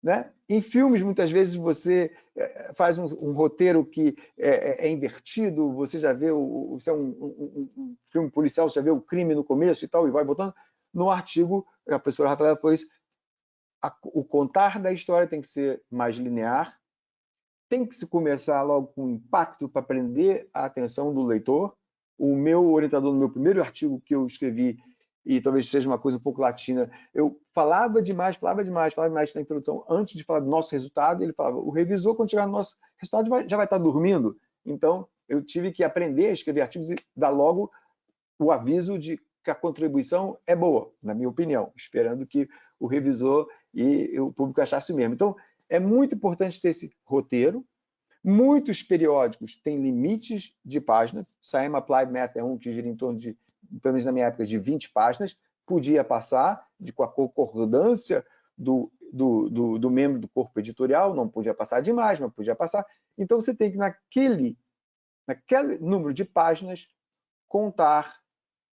Né? Em filmes, muitas vezes, você faz um roteiro que é invertido, você já vê, se é um filme policial, você já vê o crime no começo e tal, e vai botando. No artigo, a professora Rafaela falou isso, o contar da história tem que ser mais linear, tem que se começar logo com impacto para prender a atenção do leitor. O meu orientador, no meu primeiro artigo que eu escrevi, e talvez seja uma coisa um pouco latina, eu falava demais na introdução, antes de falar do nosso resultado, ele falava, o revisor, quando chegar no nosso resultado, já vai estar dormindo. Então, eu tive que aprender a escrever artigos e dar logo o aviso de que a contribuição é boa, na minha opinião, esperando que o revisor e o público achassem o mesmo. Então, é muito importante ter esse roteiro. Muitos periódicos têm limites de páginas. Science Applied Math é um que gira em torno de, pelo menos na minha época, de 20 páginas. Podia passar com a concordância do membro do corpo editorial, não podia passar demais, mas podia passar. Então, você tem que, naquele número de páginas, contar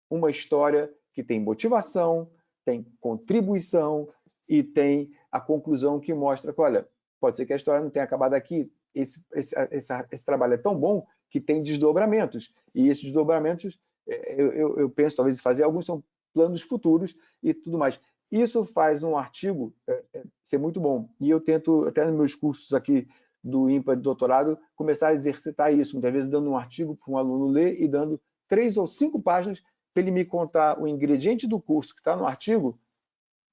uma história que tem motivação, tem contribuição e tem a conclusão que mostra que, olha, pode ser que a história não tenha acabado aqui. Esse trabalho é tão bom que tem desdobramentos. E esses desdobramentos, eu penso, talvez, fazer alguns são planos futuros e tudo mais. Isso faz um artigo ser muito bom. E eu tento, até nos meus cursos aqui do IMPA de doutorado, começar a exercitar isso, muitas vezes dando um artigo para um aluno ler e dando 3 ou 5 páginas para ele me contar o ingrediente do curso que está no artigo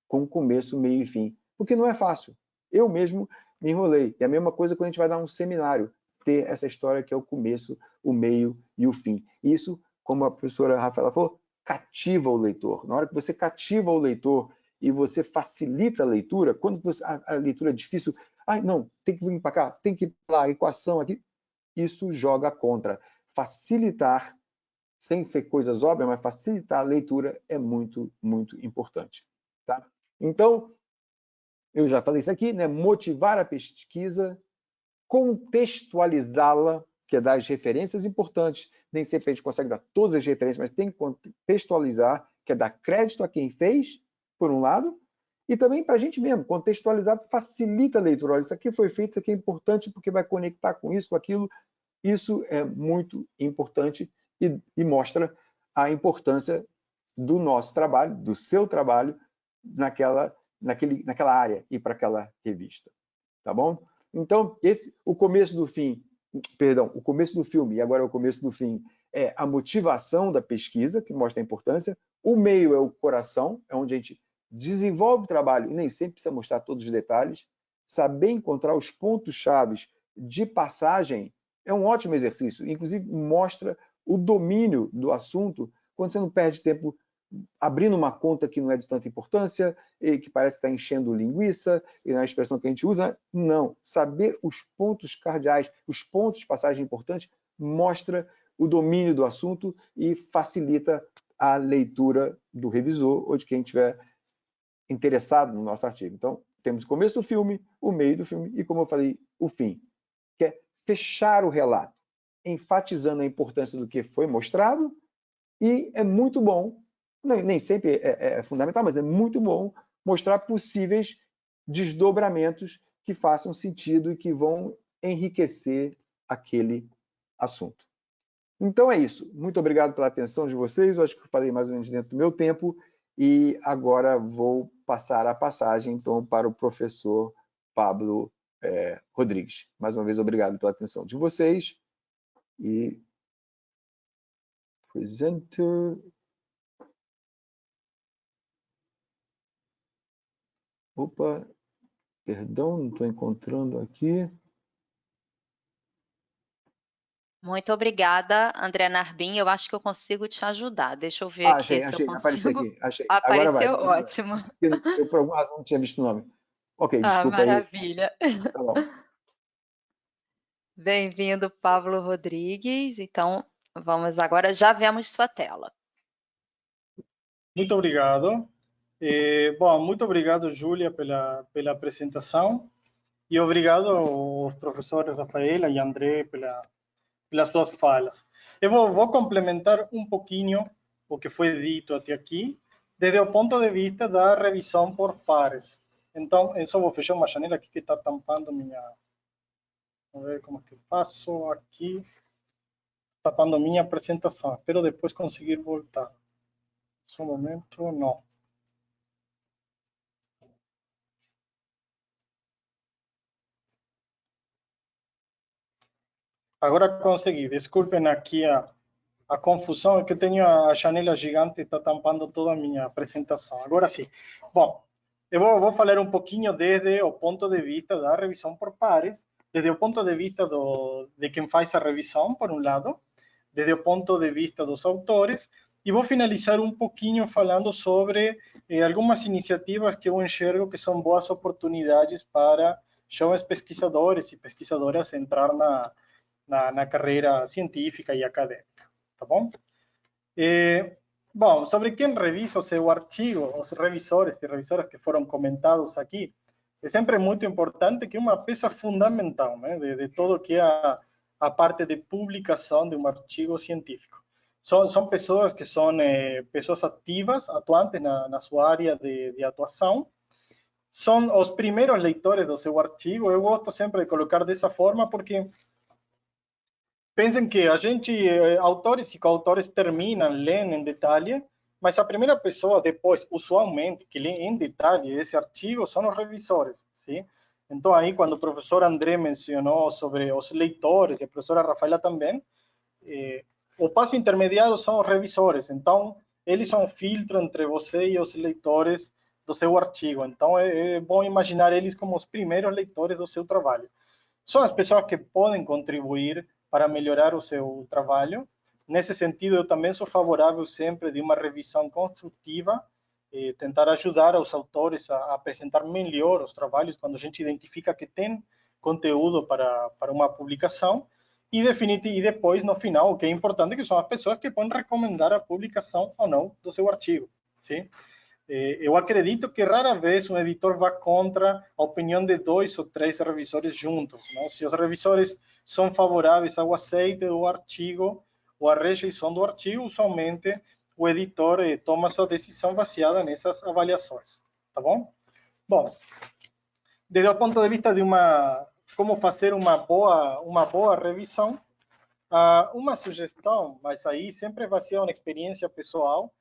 com começo, meio e fim. Porque não é fácil. Eu mesmo me enrolei. E a mesma coisa quando a gente vai dar um seminário, ter essa história que é o começo, o meio e o fim. Isso, como a professora Rafaela falou, cativa o leitor. Na hora que você cativa o leitor e você facilita a leitura, quando a leitura é difícil, não, tem que vir para cá, tem que ir lá, a equação aqui, isso joga contra. Facilitar, sem ser coisas óbvias, mas facilitar a leitura é muito, muito importante. Tá? Então, eu já falei isso aqui, né? Motivar a pesquisa, contextualizá-la, que é dar as referências importantes. Nem sempre a gente consegue dar todas as referências, mas tem que contextualizar, que é dar crédito a quem fez, por um lado, e também para a gente mesmo. Contextualizar facilita a leitura. Olha, isso aqui foi feito, isso aqui é importante porque vai conectar com isso, com aquilo. Isso é muito importante e mostra a importância do nosso trabalho, do seu trabalho, naquela área e para aquela revista, tá bom? Então, o começo do filme e agora o começo do fim é a motivação da pesquisa, que mostra a importância. O meio é o coração, é onde a gente desenvolve o trabalho e nem sempre precisa mostrar todos os detalhes. Saber encontrar os pontos-chave de passagem é um ótimo exercício, inclusive mostra o domínio do assunto quando você não perde tempo abrindo uma conta que não é de tanta importância, e que parece que está enchendo linguiça, e na expressão que a gente usa, não. Saber os pontos cardeais, os pontos de passagem importantes, mostra o domínio do assunto e facilita a leitura do revisor ou de quem estiver interessado no nosso artigo. Então, temos o começo do filme, o meio do filme e, como eu falei, o fim, que é fechar o relato, enfatizando a importância do que foi mostrado, e é muito bom, nem sempre é fundamental, mas é muito bom mostrar possíveis desdobramentos que façam sentido e que vão enriquecer aquele assunto. Então é isso. Muito obrigado pela atenção de vocês. Eu acho que eu falei mais ou menos dentro do meu tempo e agora vou passar a passagem então para o professor Pablo Rodrigues. Mais uma vez, obrigado pela atenção de vocês. E presenter. Opa, perdão, não estou encontrando aqui. Muito obrigada, André Narbin. Eu acho que eu consigo te ajudar. Deixa eu ver aqui se eu Apareceu consigo. aqui, achei. Apareceu, Agora vai. ótimo. Eu, por alguma razão, não tinha visto o nome. Ok, desculpa aí. Maravilha. Tá bom. Bem-vindo, Pablo Rodrigues. Então, vamos agora, já vemos sua tela. Muito obrigado. Bom, muito obrigado, Júlia, pela apresentação. E obrigado aos professores Rafaela e André pelas suas falas. Eu vou complementar um pouquinho o que foi dito até aqui, desde o ponto de vista da revisão por pares. Então, eu só vou fechar uma janela aqui que está tampando minha... Vamos ver como que eu faço aqui. Tapando minha apresentação. Espero depois conseguir voltar. Só um momento, não. Agora consegui. Desculpem aqui a confusão, é que eu tenho a janela gigante, está tampando toda a minha apresentação. Agora sim. Bom, eu vou falar um pouquinho desde o ponto de vista da revisão por pares, desde o ponto de vista de quem faz a revisão, por um lado, desde o ponto de vista dos autores, E vou finalizar um pouquinho falando sobre algumas iniciativas que eu enxergo que são boas oportunidades para jovens pesquisadores e pesquisadoras entrar na carreira científica e acadêmica, tá bom? Bom, sobre quem revisa o seu artigo, os revisores e revisoras que foram comentados aqui, é sempre muito importante que uma peça fundamental, né, de todo que é a parte de publicação de um artigo científico. São pessoas que são pessoas ativas, atuantes na sua área de atuação, são os primeiros leitores do seu artigo. Eu gosto sempre de colocar dessa forma porque pensem que a gente, autores e coautores, terminam, leem em detalhe, mas a primeira pessoa depois, usualmente, que lê em detalhe esse artigo são os revisores, sim? Então, aí, quando o professor André mencionou sobre os leitores, e a professora Rafaela também, o passo intermediário são os revisores. Então, eles são um filtro entre você e os leitores do seu artigo. Então, é bom imaginar eles como os primeiros leitores do seu trabalho. São as pessoas que podem contribuir para melhorar o seu trabalho. Nesse sentido, eu também sou favorável sempre de uma revisão construtiva, tentar ajudar os autores a apresentar melhor os trabalhos quando a gente identifica que tem conteúdo para uma publicação. E depois, no final, o que é importante é que são as pessoas que podem recomendar a publicação ou não do seu artigo. Sim? Eu acredito que rara vez um editor vá contra a opinião de 2 ou 3 revisores juntos. Né? Se os revisores são favoráveis ao aceite do artigo ou à rejeição do artigo, usualmente o editor toma sua decisão baseada nessas avaliações. Tá bom? Bom, desde o ponto de vista de como fazer uma boa revisão, uma sugestão, mas aí sempre baseada na experiência pessoal,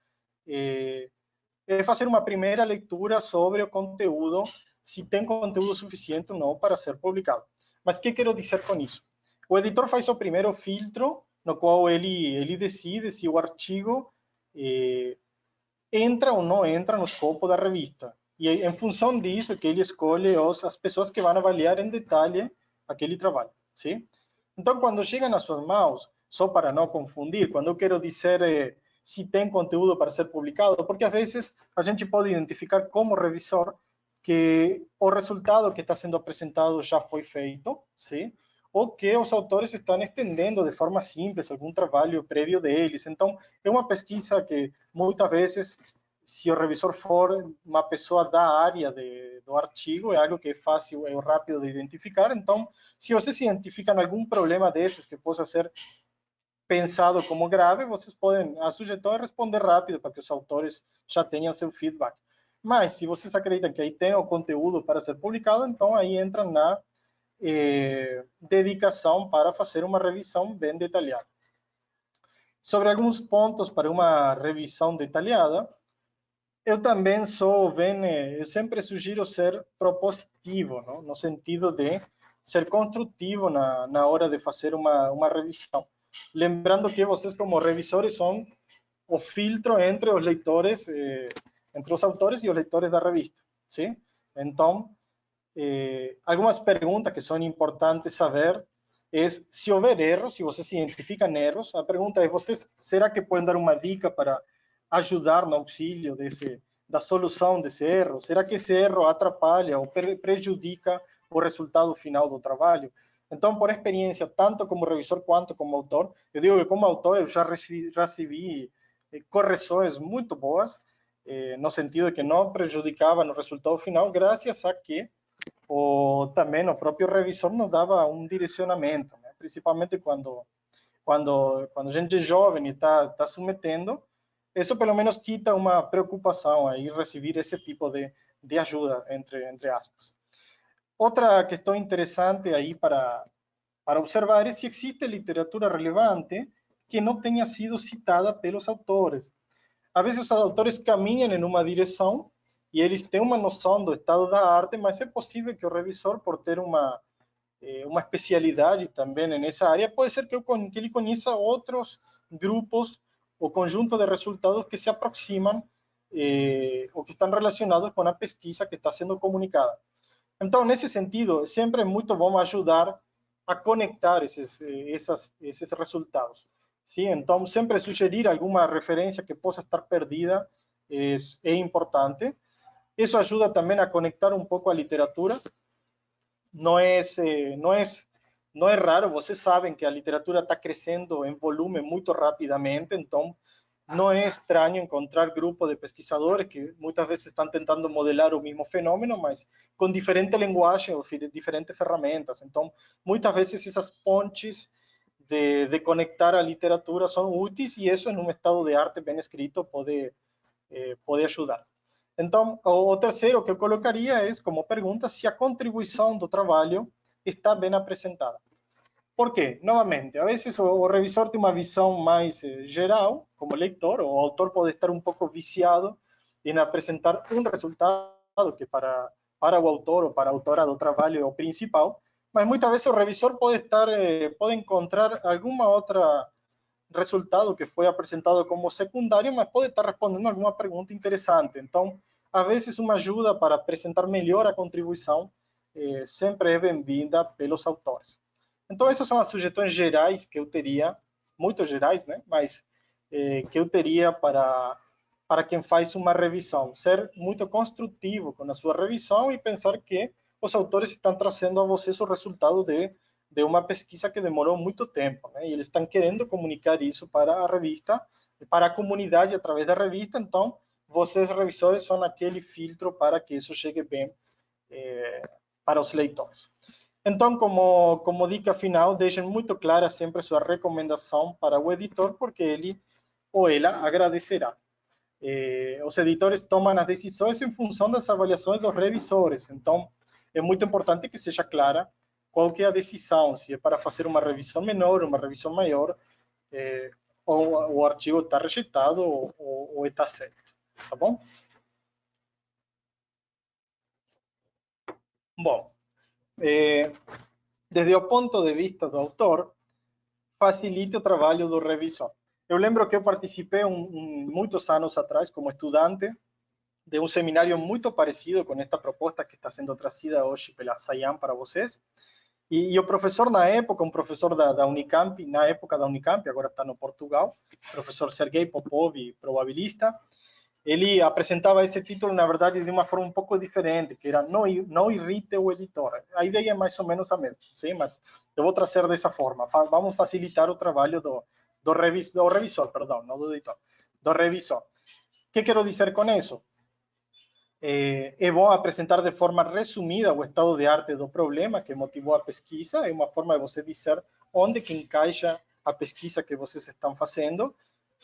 é fazer uma primeira leitura sobre o conteúdo, se tem conteúdo suficiente ou não para ser publicado. Mas o que quero dizer com isso? O editor faz o primeiro filtro, no qual ele decide se o artigo entra ou não entra no escopo da revista. E em função disso é que ele escolhe as pessoas que vão avaliar em detalhe aquele trabalho. Sim? Então, quando chega nas suas mãos, só para não confundir, quando eu quero dizer se tem conteúdo para ser publicado, porque às vezes a gente pode identificar como revisor que o resultado que está sendo apresentado já foi feito, sim? Ou que os autores estão estendendo de forma simples algum trabalho prévio deles. Então, é uma pesquisa que muitas vezes, se o revisor for uma pessoa da área do artigo, é algo que é fácil, é rápido de identificar. Então, se vocês identificam algum problema desses que possa ser pensado como grave, vocês podem, a sugestão é responder rápido para que os autores já tenham seu feedback. Mas, se vocês acreditam que aí tem o conteúdo para ser publicado, então aí entra na dedicação para fazer uma revisão bem detalhada. Sobre alguns pontos para uma revisão detalhada, eu também eu sempre sugiro ser propositivo, não? No sentido de ser construtivo na hora de fazer uma revisão. Lembrando que vocês, como revisores, são o filtro entre os leitores, entre os autores e os leitores da revista. Sim? Então, algumas perguntas que são importantes saber é se houver erros, se vocês identificam erros, a pergunta é: será que podem dar uma dica para ajudar no auxílio da solução desse erro? Será que esse erro atrapalha ou prejudica o resultado final do trabalho? Então, por experiência, tanto como revisor quanto como autor, eu digo que como autor eu já recebi correções muito boas, no sentido de que não prejudicava no resultado final, graças a que também o próprio revisor nos dava um direcionamento, né? Principalmente quando a gente é jovem e está submetendo, isso pelo menos quita uma preocupação aí receber esse tipo de ajuda, entre aspas. Outra questão interessante aí para observar é se existe literatura relevante que não tenha sido citada pelos autores. Às vezes os autores caminham em uma direção e eles têm uma noção do estado da arte, mas é possível que o revisor, por ter uma especialidade também nessa área, pode ser que ele conheça outros grupos ou conjunto de resultados que se aproximam ou que estão relacionados com a pesquisa que está sendo comunicada. Então, nesse sentido, sempre é muito bom ajudar a conectar esses resultados. ¿sí? Entonces, siempre sugerir alguna referencia que possa estar perdida es importante. Eso ayuda también a conectar un poco a literatura. No es raro, vocês sabem que a literatura está crescendo em volume muito rapidamente, então não é estranho encontrar grupos de pesquisadores que muitas vezes estão tentando modelar o mesmo fenômeno, mas com diferente linguagem ou diferentes ferramentas. Então, muitas vezes essas pontes de conectar a literatura são úteis e isso, em um estado de arte bem escrito, pode ajudar. Então, o terceiro que eu colocaria é, como pergunta, se a contribuição do trabalho está bem apresentada. Por quê? Novamente, a vezes o revisor tem uma visão mais geral, como leitor, o autor pode estar um pouco viciado em apresentar um resultado que para o autor ou para a autora do trabalho é o principal, mas muitas vezes o revisor pode encontrar alguma outra resultado que foi apresentado como secundário, mas pode estar respondendo alguma pergunta interessante. Então, às vezes, uma ajuda para apresentar melhor a contribuição sempre é bem-vinda pelos autores. Então, essas são as sugestões gerais que eu teria, muito gerais, né? Mas que eu teria para quem faz uma revisão. Ser muito construtivo com a sua revisão e pensar que os autores estão trazendo a vocês o resultado de uma pesquisa que demorou muito tempo, né? E eles estão querendo comunicar isso para a revista, para a comunidade através da revista. Então, vocês, revisores, são aquele filtro para que isso chegue bem para os leitores. Então, como dica final, deixem muito clara sempre sua recomendação para o editor, porque ele ou ela agradecerá. Os editores tomam as decisões em função das avaliações dos revisores. Então, é muito importante que seja clara qual que é a decisão, se é para fazer uma revisão menor, uma revisão maior, ou o artigo está rejeitado ou está certo, tá bom? Bom, desde o ponto de vista do autor, facilite o trabalho do revisor. Eu lembro que eu participei muitos anos atrás, como estudante, de um seminário muito parecido com esta proposta que está sendo trazida hoje pela Sayam para vocês. E o professor, na época, um professor da Unicamp, na época da Unicamp, agora está no Portugal, professor Sergei Popov, probabilista, ele apresentava esse título, na verdade, de uma forma um pouco diferente, que era não irrite o editor. A ideia é mais ou menos a mesma, sim? Mas eu vou trazer dessa forma. Vamos facilitar o trabalho do revisor, perdão, não do editor, do revisor. O que quero dizer com isso? É bom apresentar de forma resumida o estado de arte do problema que motivou a pesquisa. É uma forma de você dizer onde que encaixa a pesquisa que vocês estão fazendo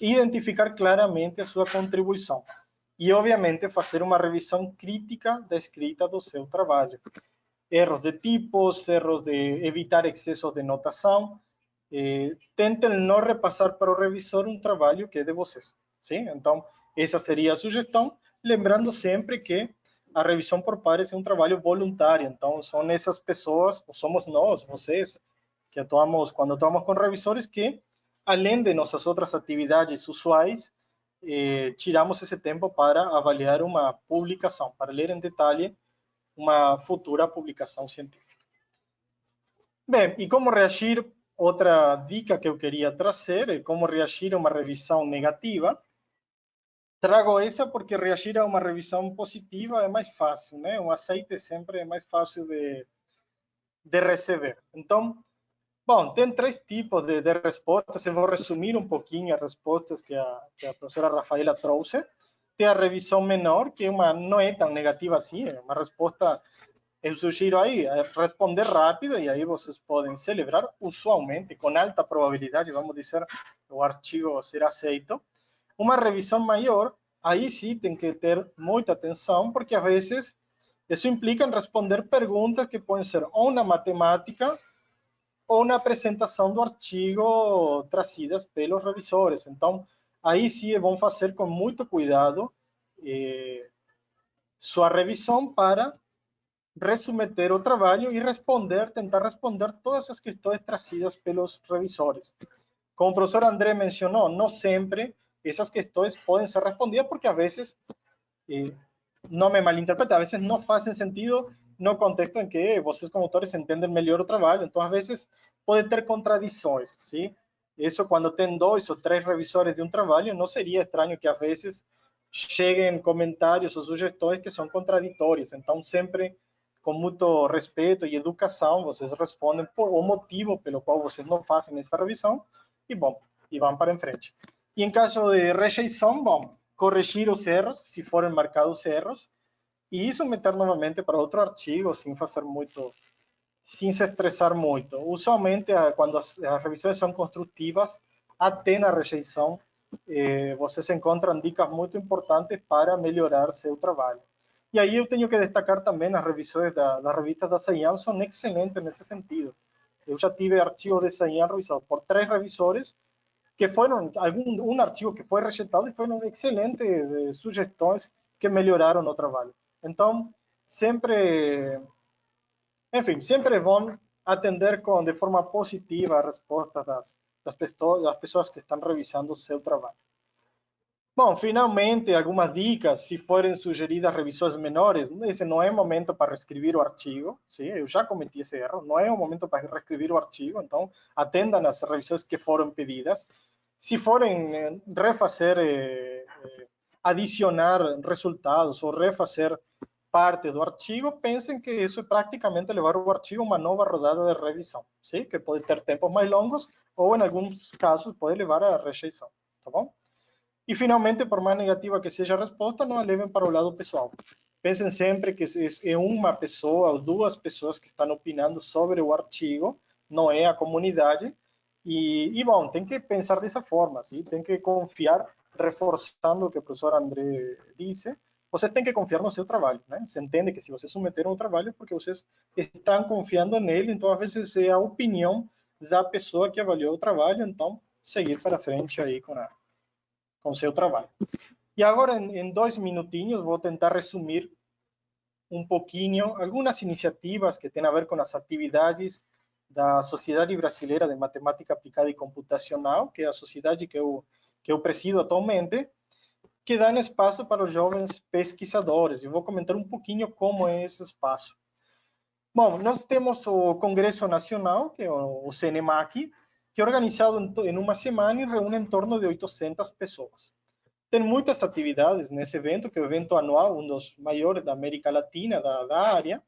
e identificar claramente a sua contribuição. E, obviamente, fazer uma revisão crítica da escrita do seu trabalho. Erros de tipos, erros de evitar excessos de notação. Tentem não repassar para o revisor um trabalho que é de vocês. Sim? Então, essa seria a sugestão. Lembrando sempre que a revisão por pares é um trabalho voluntário. Então, são essas pessoas, ou somos nós, vocês, que atuamos, quando atuamos com revisores, que, além de nossas outras atividades usuais, tiramos esse tempo para avaliar uma publicação, para ler em detalhe uma futura publicação científica. Bem, e como reagir? Outra dica que eu queria trazer é como reagir a uma revisão negativa. Trago essa porque reagir a uma revisão positiva é mais fácil, né? Um aceite sempre é mais fácil de receber. Então, bom, tem três tipos de respostas. Eu vou resumir um pouquinho as respostas que a professora Rafaela trouxe. Tem a revisão menor, que não é tão negativa assim, é uma resposta, eu sugiro aí, responder rápido, e aí vocês podem celebrar, usualmente, com alta probabilidade, vamos dizer, o artigo ser aceito. Uma revisão maior, aí sim tem que ter muita atenção, porque às vezes isso implica em responder perguntas que podem ser ou na matemática ou na apresentação do artigo trazidas pelos revisores. Então, aí sim é bom fazer com muito cuidado sua revisão para resubmeter o trabalho e tentar responder todas as questões trazidas pelos revisores. Como o professor André mencionou, não sempre essas questões podem ser respondidas porque às vezes, não me malinterprete, às vezes não fazem sentido no contexto em que vocês como autores entendem melhor o trabalho. Então, às vezes, pode ter contradições, sim? Isso, quando tem 2 ou 3 revisores de um trabalho, não seria estranho que às vezes cheguem comentários ou sugestões que são contraditórias. Então, sempre com muito respeito e educação, vocês respondem por o motivo pelo qual vocês não fazem essa revisão e, bom, e vão para em frente. E em caso de rejeição, bom, corrigir os erros, se forem marcados erros, e submeter novamente para outro artigo, sem fazer muito, sem se estressar muito. Usualmente, quando as revisões são construtivas, até na rejeição, vocês encontram dicas muito importantes para melhorar seu trabalho. E aí eu tenho que destacar também as revisões das revistas da CEIAM, são excelentes nesse sentido. Eu já tive artigos de CEIAM revisados por 3 revisores, que foram um artigo que foi rejeitado e foram excelentes sugestões que melhoraram o trabalho. Então, sempre, enfim, sempre é bom atender de forma positiva a resposta das pessoas que estão revisando o seu trabalho. Bom, finalmente, algumas dicas, se forem sugeridas revisões menores, esse não é momento para reescrever o artigo, sim, eu já cometi esse erro, não é o momento para reescrever o artigo, então atendam as revisões que foram pedidas. Se forem refazer, adicionar resultados ou refazer parte do artigo, pensem que isso é praticamente levar o artigo a uma nova rodada de revisão, sim? Que pode ter tempos mais longos ou, em alguns casos, pode levar à rejeição, tá bom? E, finalmente, por mais negativa que seja a resposta, não a levem para o lado pessoal. Pensem sempre que é uma pessoa ou 2 pessoas que estão opinando sobre o artigo, não é a comunidade. E bom, tem que pensar dessa forma, sim? Tem que confiar, reforçando o que o professor André disse, você tem que confiar no seu trabalho, né? Você entende que se vocês submeteram um trabalho é porque vocês estão confiando nele, então às vezes é a opinião da pessoa que avaliou o trabalho, então seguir para frente aí com seu trabalho. E agora, em 2 minutinhos, vou tentar resumir um pouquinho algumas iniciativas que têm a ver com as atividades da Sociedade Brasileira de Matemática Aplicada e Computacional, que é a sociedade que eu presido atualmente, que dá espaço para os jovens pesquisadores. Eu vou comentar um pouquinho como é esse espaço. Bom, nós temos o Congresso Nacional, que é o CNMAC, que é organizado em uma semana e reúne em torno de 800 pessoas. Tem muitas atividades nesse evento, que é o evento anual, um dos maiores da América Latina, da área.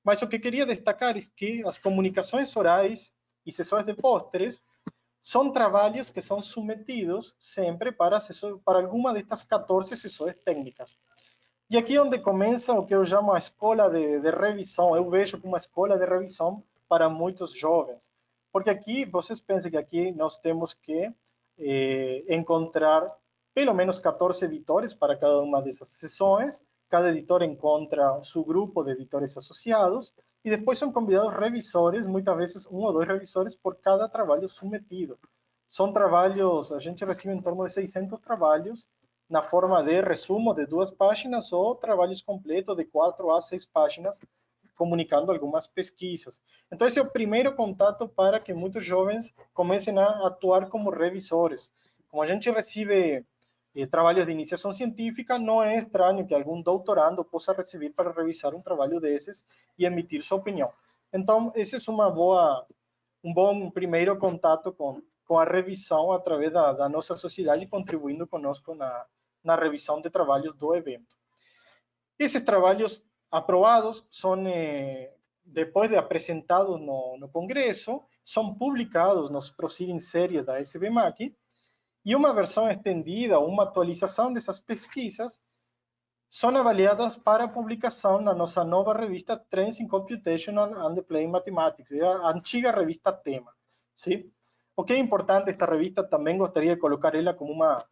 Mas o que queria destacar é que as comunicações orais e sessões de pôsteres são trabalhos que são submetidos sempre para alguma destas 14 sessões técnicas. E aqui é onde começa o que eu chamo a escola de revisão. Eu vejo como uma escola de revisão para muitos jovens. Porque aqui, vocês pensam que aqui nós temos que encontrar pelo menos 14 editores para cada uma dessas sessões. Cada editor encontra seu grupo de editores associados. E depois são convidados revisores, muitas vezes 1 ou 2 revisores por cada trabalho submetido. São trabalhos, a gente recebe em torno de 600 trabalhos, na forma de resumo de 2 páginas ou trabalhos completos de 4 a 6 páginas, comunicando algumas pesquisas. Então, esse é o primeiro contato para que muitos jovens comecem a atuar como revisores. Como a gente recebe trabalhos de iniciação científica, não é estranho que algum doutorando possa receber para revisar um trabalho desses e emitir sua opinião. Então, esse é um bom primeiro contato com a revisão através da nossa sociedade, contribuindo conosco na revisão de trabalhos do evento. Esses trabalhos aprovados são, depois de apresentados no Congresso, são publicados nos Proceeding Series da SBMAC, e uma versão estendida, uma atualização dessas pesquisas, são avaliadas para publicação na nossa nova revista Trends in Computational and Applied Mathematics, a antiga revista Tema. ¿Sí? O que é importante, esta revista também gostaria de colocar ela como uma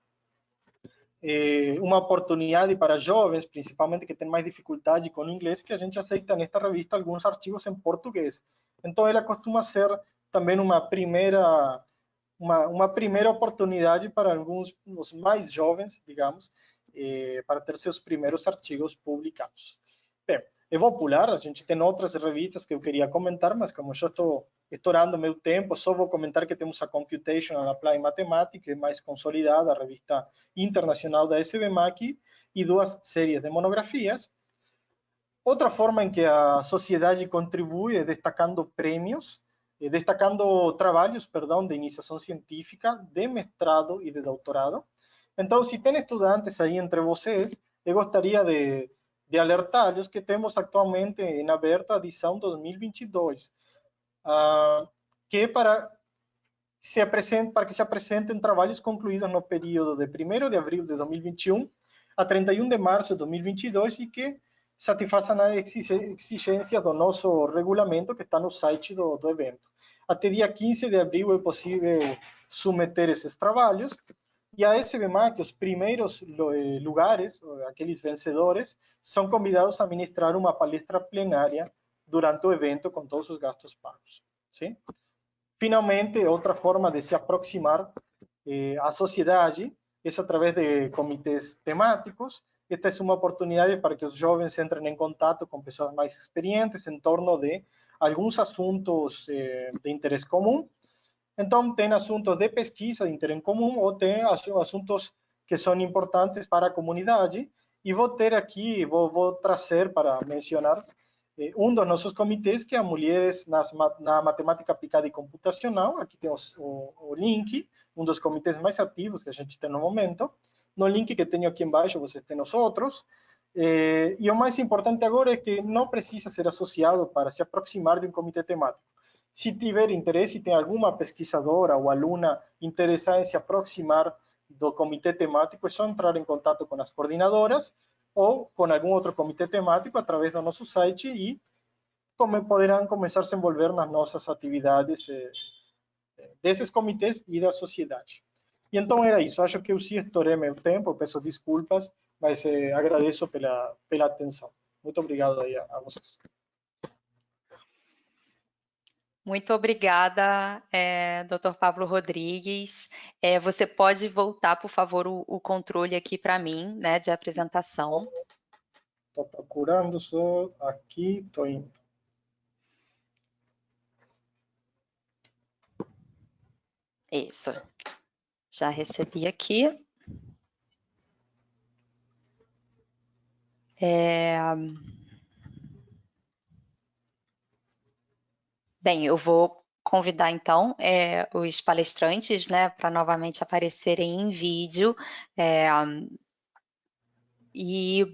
oportunidade para jovens, principalmente que têm mais dificuldade com o inglês, que a gente aceita nesta revista alguns artigos em português. Então, ela costuma ser também uma primeira oportunidade para alguns os mais jovens, digamos, para ter seus primeiros artigos publicados. Bem, eu vou pular, a gente tem outras revistas que eu queria comentar, mas como já estou estourando meu tempo, só vou comentar que temos a Computational Applied Mathematics, que é mais consolidada, a revista internacional da SBMAC, e 2 séries de monografias. Outra forma em que a sociedade contribui é destacando prêmios. destacando trabalhos, perdão, de iniciação científica, de mestrado e de doutorado. Então, se tem estudantes aí entre vocês, eu gostaria de alertar-los que temos atualmente em aberto a edição 2022, que é para que se apresentem trabalhos concluídos no período de 1º de abril de 2021 a 31 de março de 2022 e que satisfaçam a exigência do nosso regulamento que está no site do evento. Até dia 15 de abril é possível submeter esses trabalhos e a SBMAC, os primeiros lugares, aqueles vencedores, são convidados a ministrar uma palestra plenária durante o evento com todos os gastos pagos. Sim? Finalmente, outra forma de se aproximar à sociedade é através de comitês temáticos. Esta é uma oportunidade para que os jovens entrem em contato com pessoas mais experientes em torno de alguns assuntos de interesse comum. Então, tem assuntos de pesquisa de interesse comum ou tem assuntos que são importantes para a comunidade. E vou ter aqui, vou trazer para mencionar um dos nossos comitês, que é Mulheres na Matemática Aplicada e Computacional. Aqui tem o link, um dos comitês mais ativos que a gente tem no momento. No link que tenho aqui embaixo, vocês têm os outros. E o mais importante agora é que não precisa ser associado para se aproximar de um comitê temático. Se tiver interesse, tem alguma pesquisadora ou aluna interessada em se aproximar do comitê temático, é só entrar em contato com as coordenadoras ou com algum outro comitê temático através do nosso site e poderão começar a se envolver nas nossas atividades desses comitês e da sociedade. E então era isso. Acho que eu sim estourei meu tempo, peço desculpas, mas agradeço pela atenção. Muito obrigado aí a vocês. Muito obrigada, Dr. Pablo Rodrigues. Você pode voltar, por favor, o controle aqui para mim, né, de apresentação. Estou procurando, só aqui, estou indo. Isso. Já recebi aqui. Bem, eu vou convidar então os palestrantes, né, para novamente aparecerem em vídeo. E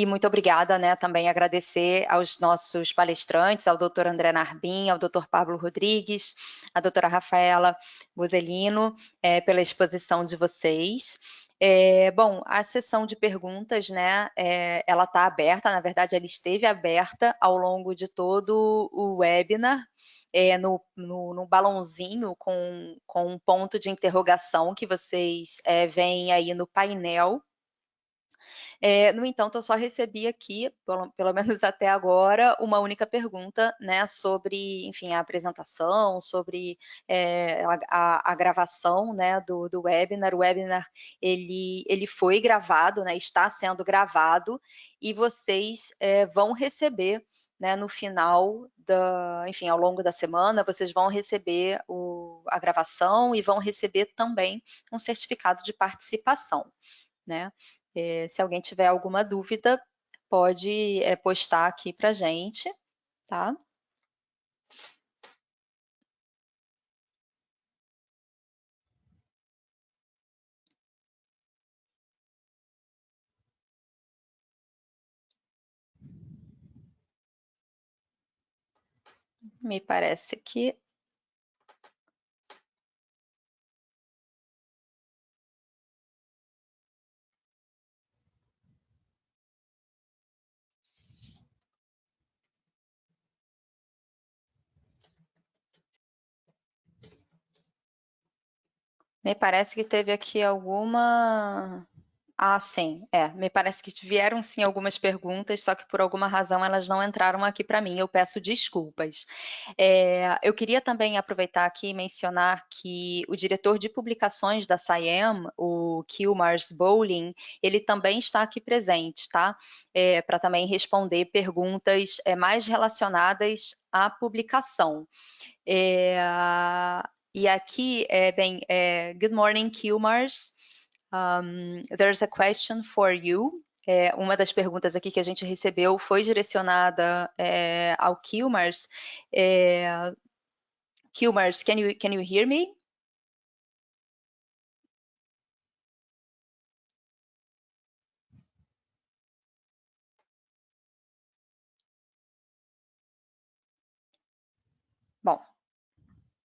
muito obrigada, né, também agradecer aos nossos palestrantes, ao Dr. André Narbin, ao Dr. Pablo Rodrigues, à doutora Rafaela Bozelino, pela exposição de vocês. Bom, a sessão de perguntas, né, ela está aberta, na verdade ela esteve aberta ao longo de todo o webinar, no balãozinho com um ponto de interrogação que vocês veem aí no painel. No entanto, eu só recebi aqui, pelo menos até agora, uma única pergunta, né, sobre, enfim, a apresentação, sobre a gravação, né, do webinar. O webinar, ele foi gravado, né, está sendo gravado, e vocês vão receber, né, no final, enfim, ao longo da semana, vocês vão receber a gravação e vão receber também um certificado de participação, né? Se alguém tiver alguma dúvida, pode postar aqui para a gente, tá? Me parece que... Me parece que teve aqui alguma... Ah, sim, me parece que vieram sim algumas perguntas, só que por alguma razão elas não entraram aqui para mim, eu peço desculpas. Eu queria também aproveitar aqui e mencionar que o diretor de publicações da SciEM, o Kilmars Bowling, ele também está aqui presente, tá? Para também responder perguntas mais relacionadas à publicação. E aqui, good morning, Kilmars. There's a question for you. Uma das perguntas aqui que a gente recebeu foi direcionada ao Kilmars, Humors, can you hear me? Bom,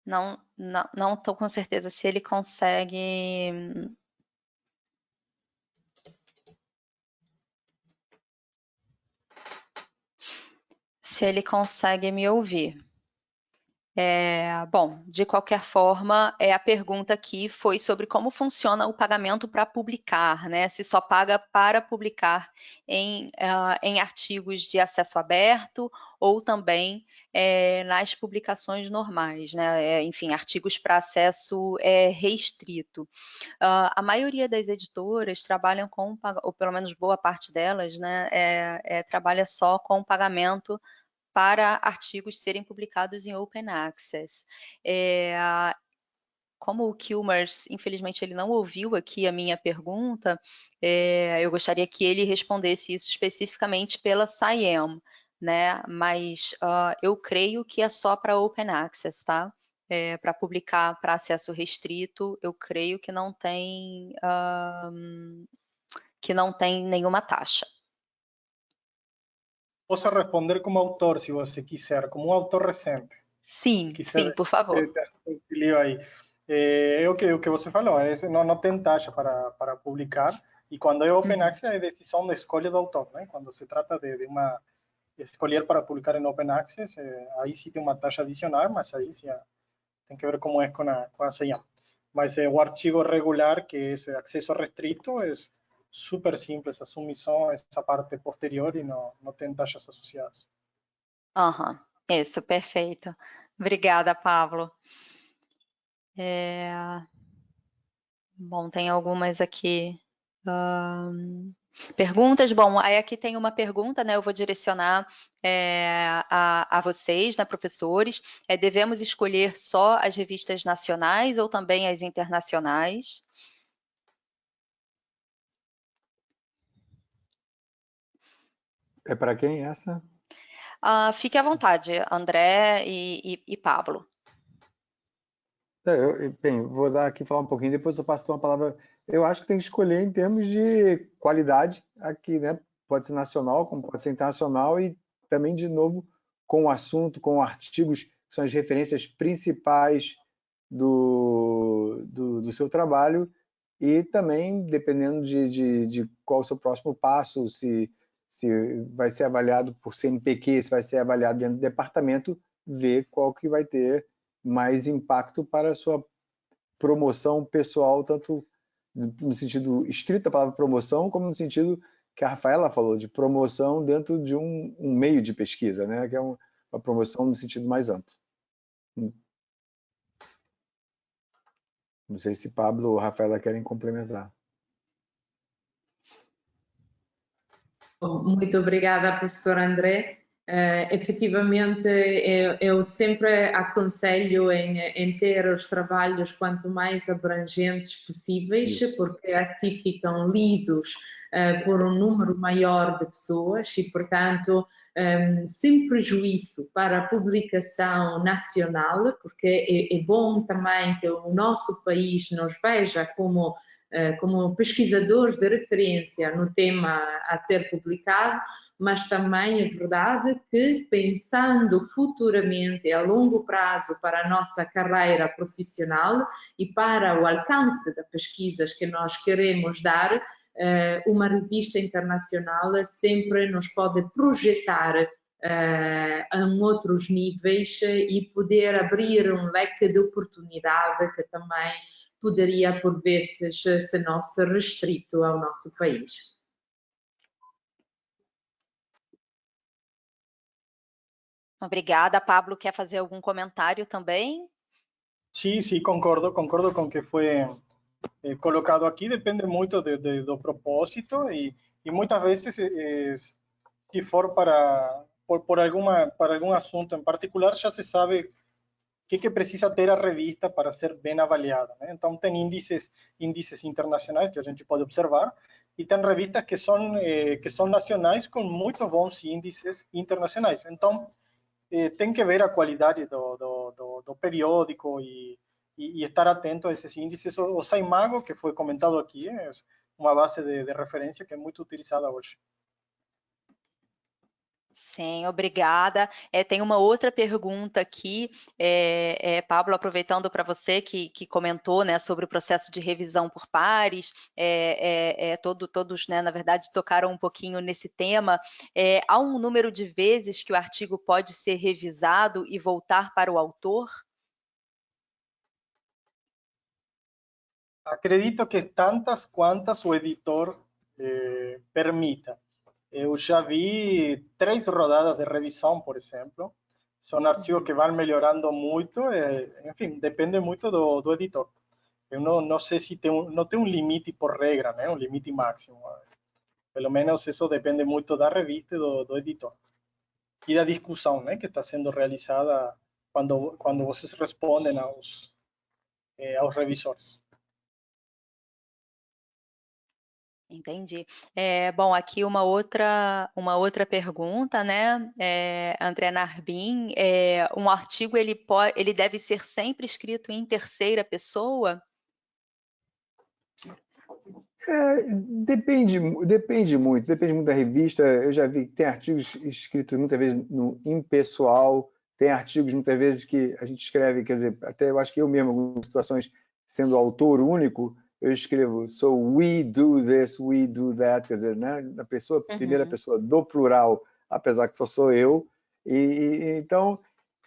não estou com certeza se ele consegue. Se ele consegue me ouvir. Bom, de qualquer forma, a pergunta aqui foi sobre como funciona o pagamento para publicar, né? Se só paga para publicar em artigos de acesso aberto ou também nas publicações normais, né? Enfim, artigos para acesso restrito. A maioria das editoras trabalham com, ou pelo menos boa parte delas, né? Trabalha só com pagamento para artigos serem publicados em Open Access. Como o Kilmers, infelizmente, ele não ouviu aqui a minha pergunta, eu gostaria que ele respondesse isso especificamente pela SciEM, né? Mas eu creio que é só para Open Access, tá? Para publicar para acesso restrito, eu creio que não tem nenhuma taxa. Posso responder como autor, se você quiser, como um autor recente. Sim, sim, por favor. Aí. O que você falou, não tem taxa para publicar, e quando é Open Access é decisão de escolha do autor, né? Quando se trata de uma escolher para publicar em Open Access, aí sim tem uma taxa adicional, mas aí sim tem que ver como é com a CIAM. Mas o artigo regular, que é acesso restrito, é super simples a submissão, essa parte posterior, e não tem taxas associadas. Isso, perfeito. Obrigada, Pablo. Bom, tem algumas aqui perguntas. Bom, aí aqui tem uma pergunta, né? Eu vou direcionar a vocês, né, professores. Devemos escolher só as revistas nacionais ou também as internacionais? É para quem essa? Fique à vontade, André e Pablo. Bem, vou dar aqui falar um pouquinho, depois eu passo uma palavra. Eu acho que tem que escolher em termos de qualidade aqui, né? Pode ser nacional, como pode ser internacional, e também, de novo, com o assunto, com artigos, que são as referências principais do seu trabalho, e também, dependendo de qual o seu próximo passo, se vai ser avaliado por CNPq, se vai ser avaliado dentro do departamento, ver qual que vai ter mais impacto para a sua promoção pessoal, tanto no sentido estrito da palavra promoção, como no sentido que a Rafaela falou, de promoção dentro de um meio de pesquisa, né? Que é uma promoção no sentido mais amplo. Não sei se Pablo ou Rafaela querem complementar. Muito obrigada, professor André. Efetivamente, eu sempre aconselho em ter os trabalhos quanto mais abrangentes possíveis, porque assim ficam lidos por um número maior de pessoas e, portanto, sem prejuízo para a publicação nacional, porque é bom também que o nosso país nos veja como pesquisadores de referência no tema a ser publicado, mas também é verdade que, pensando futuramente a longo prazo para a nossa carreira profissional e para o alcance das pesquisas que nós queremos dar, uma revista internacional sempre nos pode projetar em outros níveis e poder abrir um leque de oportunidade que também poderia, por vezes, se não se restrito ao nosso país. Obrigada. Pablo, quer fazer algum comentário também? Sí, concordo con que fue colocado aquí, depende muito do propósito y muchas veces, si for por algum assunto en particular, ya se sabe que precisa ter a revista para ser bem avaliada, né? Então, tem índices internacionais que a gente pode observar e tem revistas que são nacionais com muito bons índices internacionais. Então, tem que ver a qualidade do periódico e estar atento a esses índices. O SAIMAGO, que foi comentado aqui, é uma base de referência que é muito utilizada hoje. Sim, obrigada. Tem uma outra pergunta aqui, Pablo, aproveitando para você que comentou, né, sobre o processo de revisão por pares, todos, né, na verdade, tocaram um pouquinho nesse tema. Há um número de vezes que o artigo pode ser revisado e voltar para o autor? Acredito que tantas quantas o editor permita. Eu já vi 3 rodadas de revisão, por exemplo. São artigos que vão melhorando muito, enfim, depende muito do editor. Eu não sei se não tem um limite por regra, né? Um limite máximo. Pelo menos isso depende muito da revista e do editor. E da discussão, né, que está sendo realizada quando vocês respondem aos revisores. Entendi. Bom, aqui uma outra pergunta, né? André Narbin, um artigo ele deve ser sempre escrito em terceira pessoa? Depende muito da revista. Eu já vi que tem artigos escritos muitas vezes no impessoal, tem artigos muitas vezes que a gente escreve, quer dizer, até eu acho que eu mesmo, em algumas situações, sendo autor único, eu escrevo so we do this, we do that, quer dizer, né, na pessoa, primeira pessoa do plural, apesar que só sou eu. Então,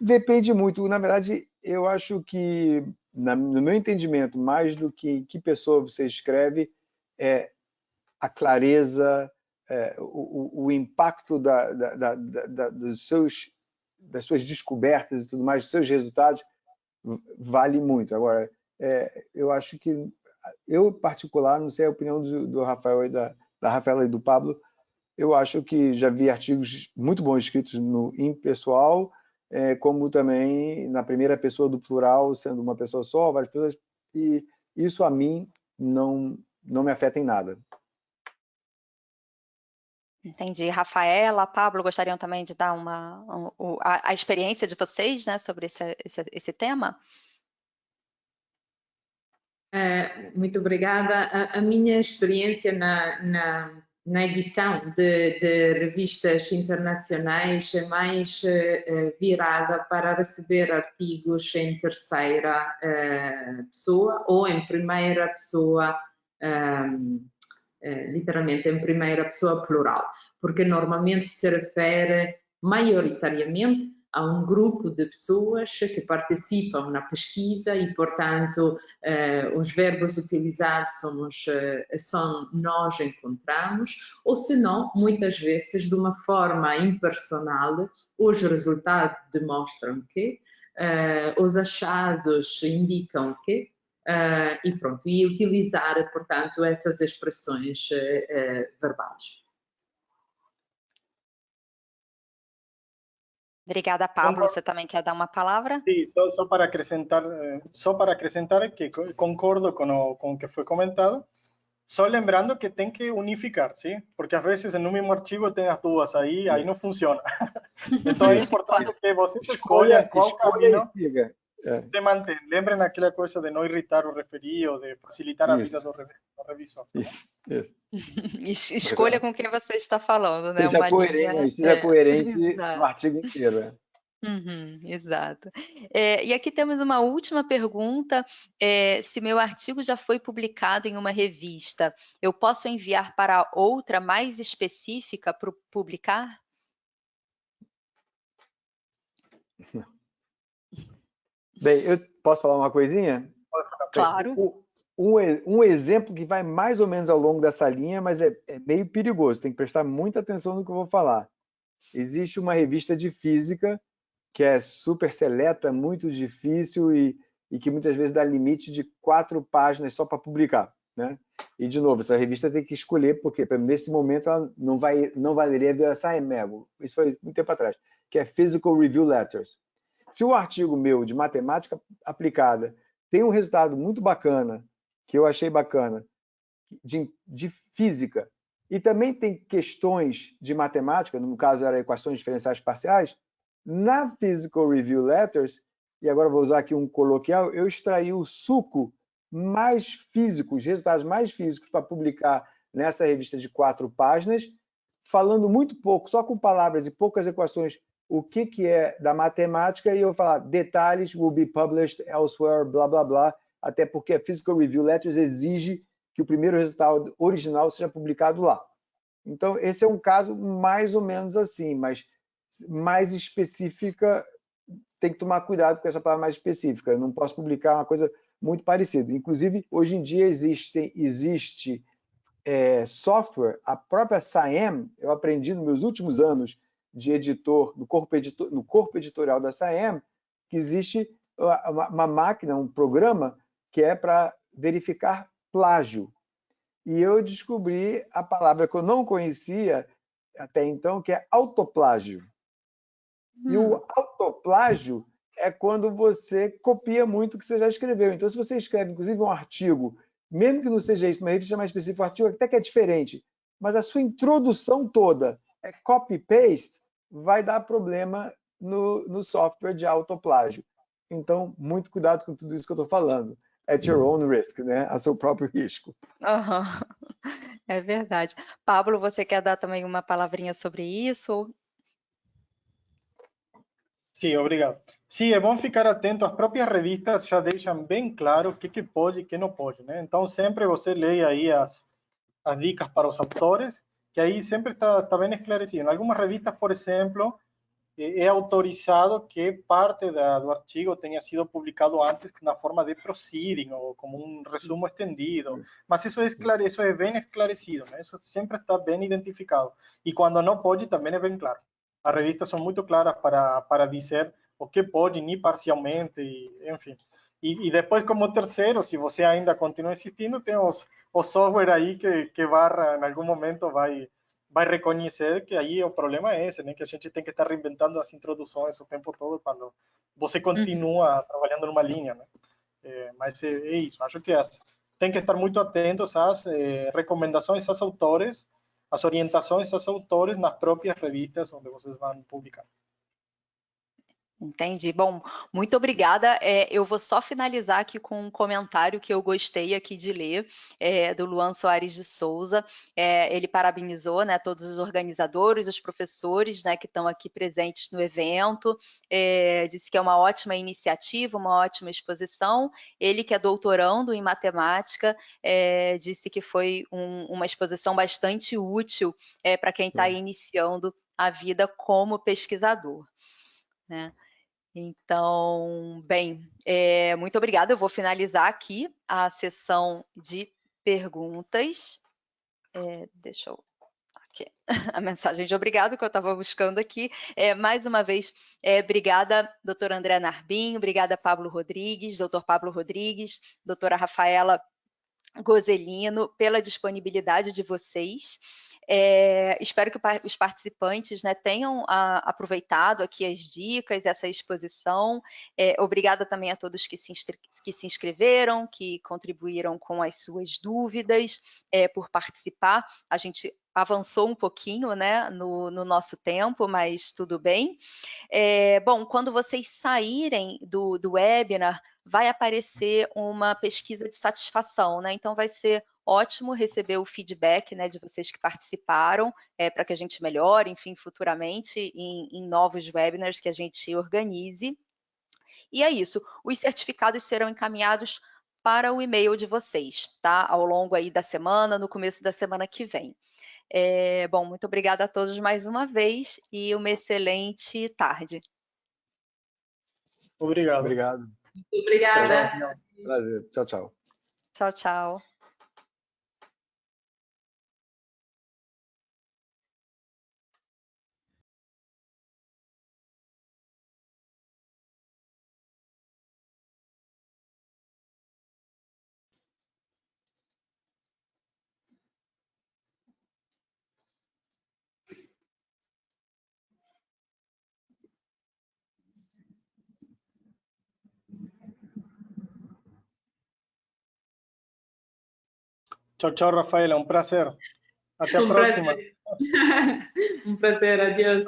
depende muito. Na verdade, eu acho que, no meu entendimento, mais do que pessoa você escreve, a clareza, o impacto das suas descobertas e tudo mais, dos seus resultados, vale muito. Agora, eu acho que, eu, em particular, não sei a opinião do Rafael e da Rafaela e do Pablo, eu acho que já vi artigos muito bons escritos no impessoal, como também na primeira pessoa do plural, sendo uma pessoa só, várias pessoas, e isso a mim não me afeta em nada. Entendi. Rafaela, Pablo, gostariam também de dar a experiência de vocês, né, sobre esse tema? Muito obrigada. A minha experiência na edição de revistas internacionais é mais virada para receber artigos em terceira pessoa ou em primeira pessoa, literalmente em primeira pessoa plural, porque normalmente se refere maioritariamente a um grupo de pessoas que participam na pesquisa e, portanto, os verbos utilizados são nós encontramos, ou se não, muitas vezes, de uma forma impersonal, os resultados demonstram que, os achados indicam que, e pronto, e utilizar, portanto, essas expressões verbais. Obrigada, Pablo. Você também quer dar uma palavra? Sim, só para acrescentar que concordo com o que foi comentado, só lembrando que tem que unificar, sim? Porque às vezes no mesmo artigo tem as duas, aí não funciona. Então é importante que vocês escolham qual caminho se mantém. Lembrem aquela coisa de não irritar o referido, de facilitar a vida do revisor. Escolha com quem você está falando, né? Seja coerente no artigo inteiro. Exato. E aqui temos uma última pergunta. Se meu artigo já foi publicado em uma revista, eu posso enviar para outra mais específica para publicar? Bem, eu posso falar uma coisinha? Claro. Um exemplo que vai mais ou menos ao longo dessa linha, mas é meio perigoso, tem que prestar muita atenção no que eu vou falar. Existe uma revista de física que é super seleta, muito difícil e que muitas vezes dá limite de 4 páginas só para publicar, né? E, de novo, essa revista tem que escolher, porque nesse momento ela não valeria ver essa EMEGO. Isso foi muito tempo atrás, que é Physical Review Letters. Se o artigo meu de matemática aplicada tem um resultado muito bacana, que eu achei bacana, de física, e também tem questões de matemática, no caso eram equações diferenciais parciais, Na Physical Review Letters, e agora vou usar aqui um coloquial, eu extraí o suco mais físico, os resultados mais físicos para publicar nessa revista de 4 páginas, falando muito pouco, só com palavras e poucas equações, o que é da matemática, e eu vou falar detalhes, will be published elsewhere, blá, blá, blá, até porque a Physical Review Letters exige que o primeiro resultado original seja publicado lá. Então, esse é um caso mais ou menos assim, mas mais específica, tem que tomar cuidado com essa palavra mais específica. Eu não posso publicar uma coisa muito parecida. Inclusive, hoje em dia existe software, a própria SAEM, eu aprendi nos meus últimos anos de editor, no corpo editorial da SAEM, que existe uma máquina, um programa que é para verificar plágio. E eu descobri a palavra que eu não conhecia até então, que é autoplágio. E o autoplágio é quando você copia muito o que você já escreveu. Então, se você escreve, inclusive, um artigo, mesmo que não seja isso, uma revista mais específica, um artigo até que é diferente, mas a sua introdução toda é copy-paste, vai dar problema no software de autoplágio. Então, muito cuidado com tudo isso que eu estou falando. At your own risk, né? A seu próprio risco. Uhum. É verdade. Pablo, você quer dar também uma palavrinha sobre isso? Sim, obrigado. Sim, é bom ficar atento. As próprias revistas já deixam bem claro o que pode e o que não pode, né? Então, sempre você lê aí as dicas para os autores, que aí sempre está bem esclarecido. Em algumas revistas, por exemplo, é autorizado que parte do artigo tenha sido publicado antes na forma de proceeding ou como um resumo estendido, mas isso é bem esclarecido, né? Isso sempre está bem identificado. E quando não pode, também é bem claro. As revistas são muito claras para dizer o que pode, nem parcialmente, enfim. E depois, como terceiro, se você ainda continua insistindo, tem o software aí que barra, em algum momento vai reconhecer que aí o problema é esse, né? Que a gente tem que estar reinventando as introduções o tempo todo quando você continua trabalhando numa linha, né? Mas é isso. Acho que tem que estar muito atentos às recomendações aos autores, as orientações aos autores nas próprias revistas onde vocês vão publicar. Entendi. Bom, muito obrigada. Eu vou só finalizar aqui com um comentário que eu gostei aqui de ler, do Luan Soares de Souza. Ele parabenizou, né, todos os organizadores, os professores, né, que estão aqui presentes no evento. Disse que é uma ótima iniciativa, uma ótima exposição. Ele, que é doutorando em matemática, disse que foi uma exposição bastante útil para quem está iniciando a vida como pesquisador, né? Então, bem, muito obrigada. Eu vou finalizar aqui a sessão de perguntas. Deixa eu... Aqui, a mensagem de obrigado que eu estava buscando aqui. Mais uma vez, obrigada, doutora André Narbinho, obrigada, Pablo Rodrigues, doutor Pablo Rodrigues, doutora Rafaela Gozelino, pela disponibilidade de vocês. Espero que os participantes, né, tenham aproveitado aqui as dicas, essa exposição. Obrigada também a todos que se inscreveram, que contribuíram com as suas dúvidas, por participar. A gente avançou um pouquinho, né, no nosso tempo, mas tudo bem. Bom, quando vocês saírem do webinar, vai aparecer uma pesquisa de satisfação, né? Então vai ser ótimo receber o feedback, né, de vocês que participaram, para que a gente melhore, enfim, futuramente em novos webinars que a gente organize. E é isso, os certificados serão encaminhados para o e-mail de vocês, tá? Ao longo aí da semana, no começo da semana que vem. Bom, muito obrigada a todos mais uma vez e uma excelente tarde. Obrigado. Obrigado. Obrigada. Prazer. Tchau, tchau. Tchau, tchau. Tchau, tchau, Rafaela. Um prazer. Até a próxima. Um prazer. Adiós.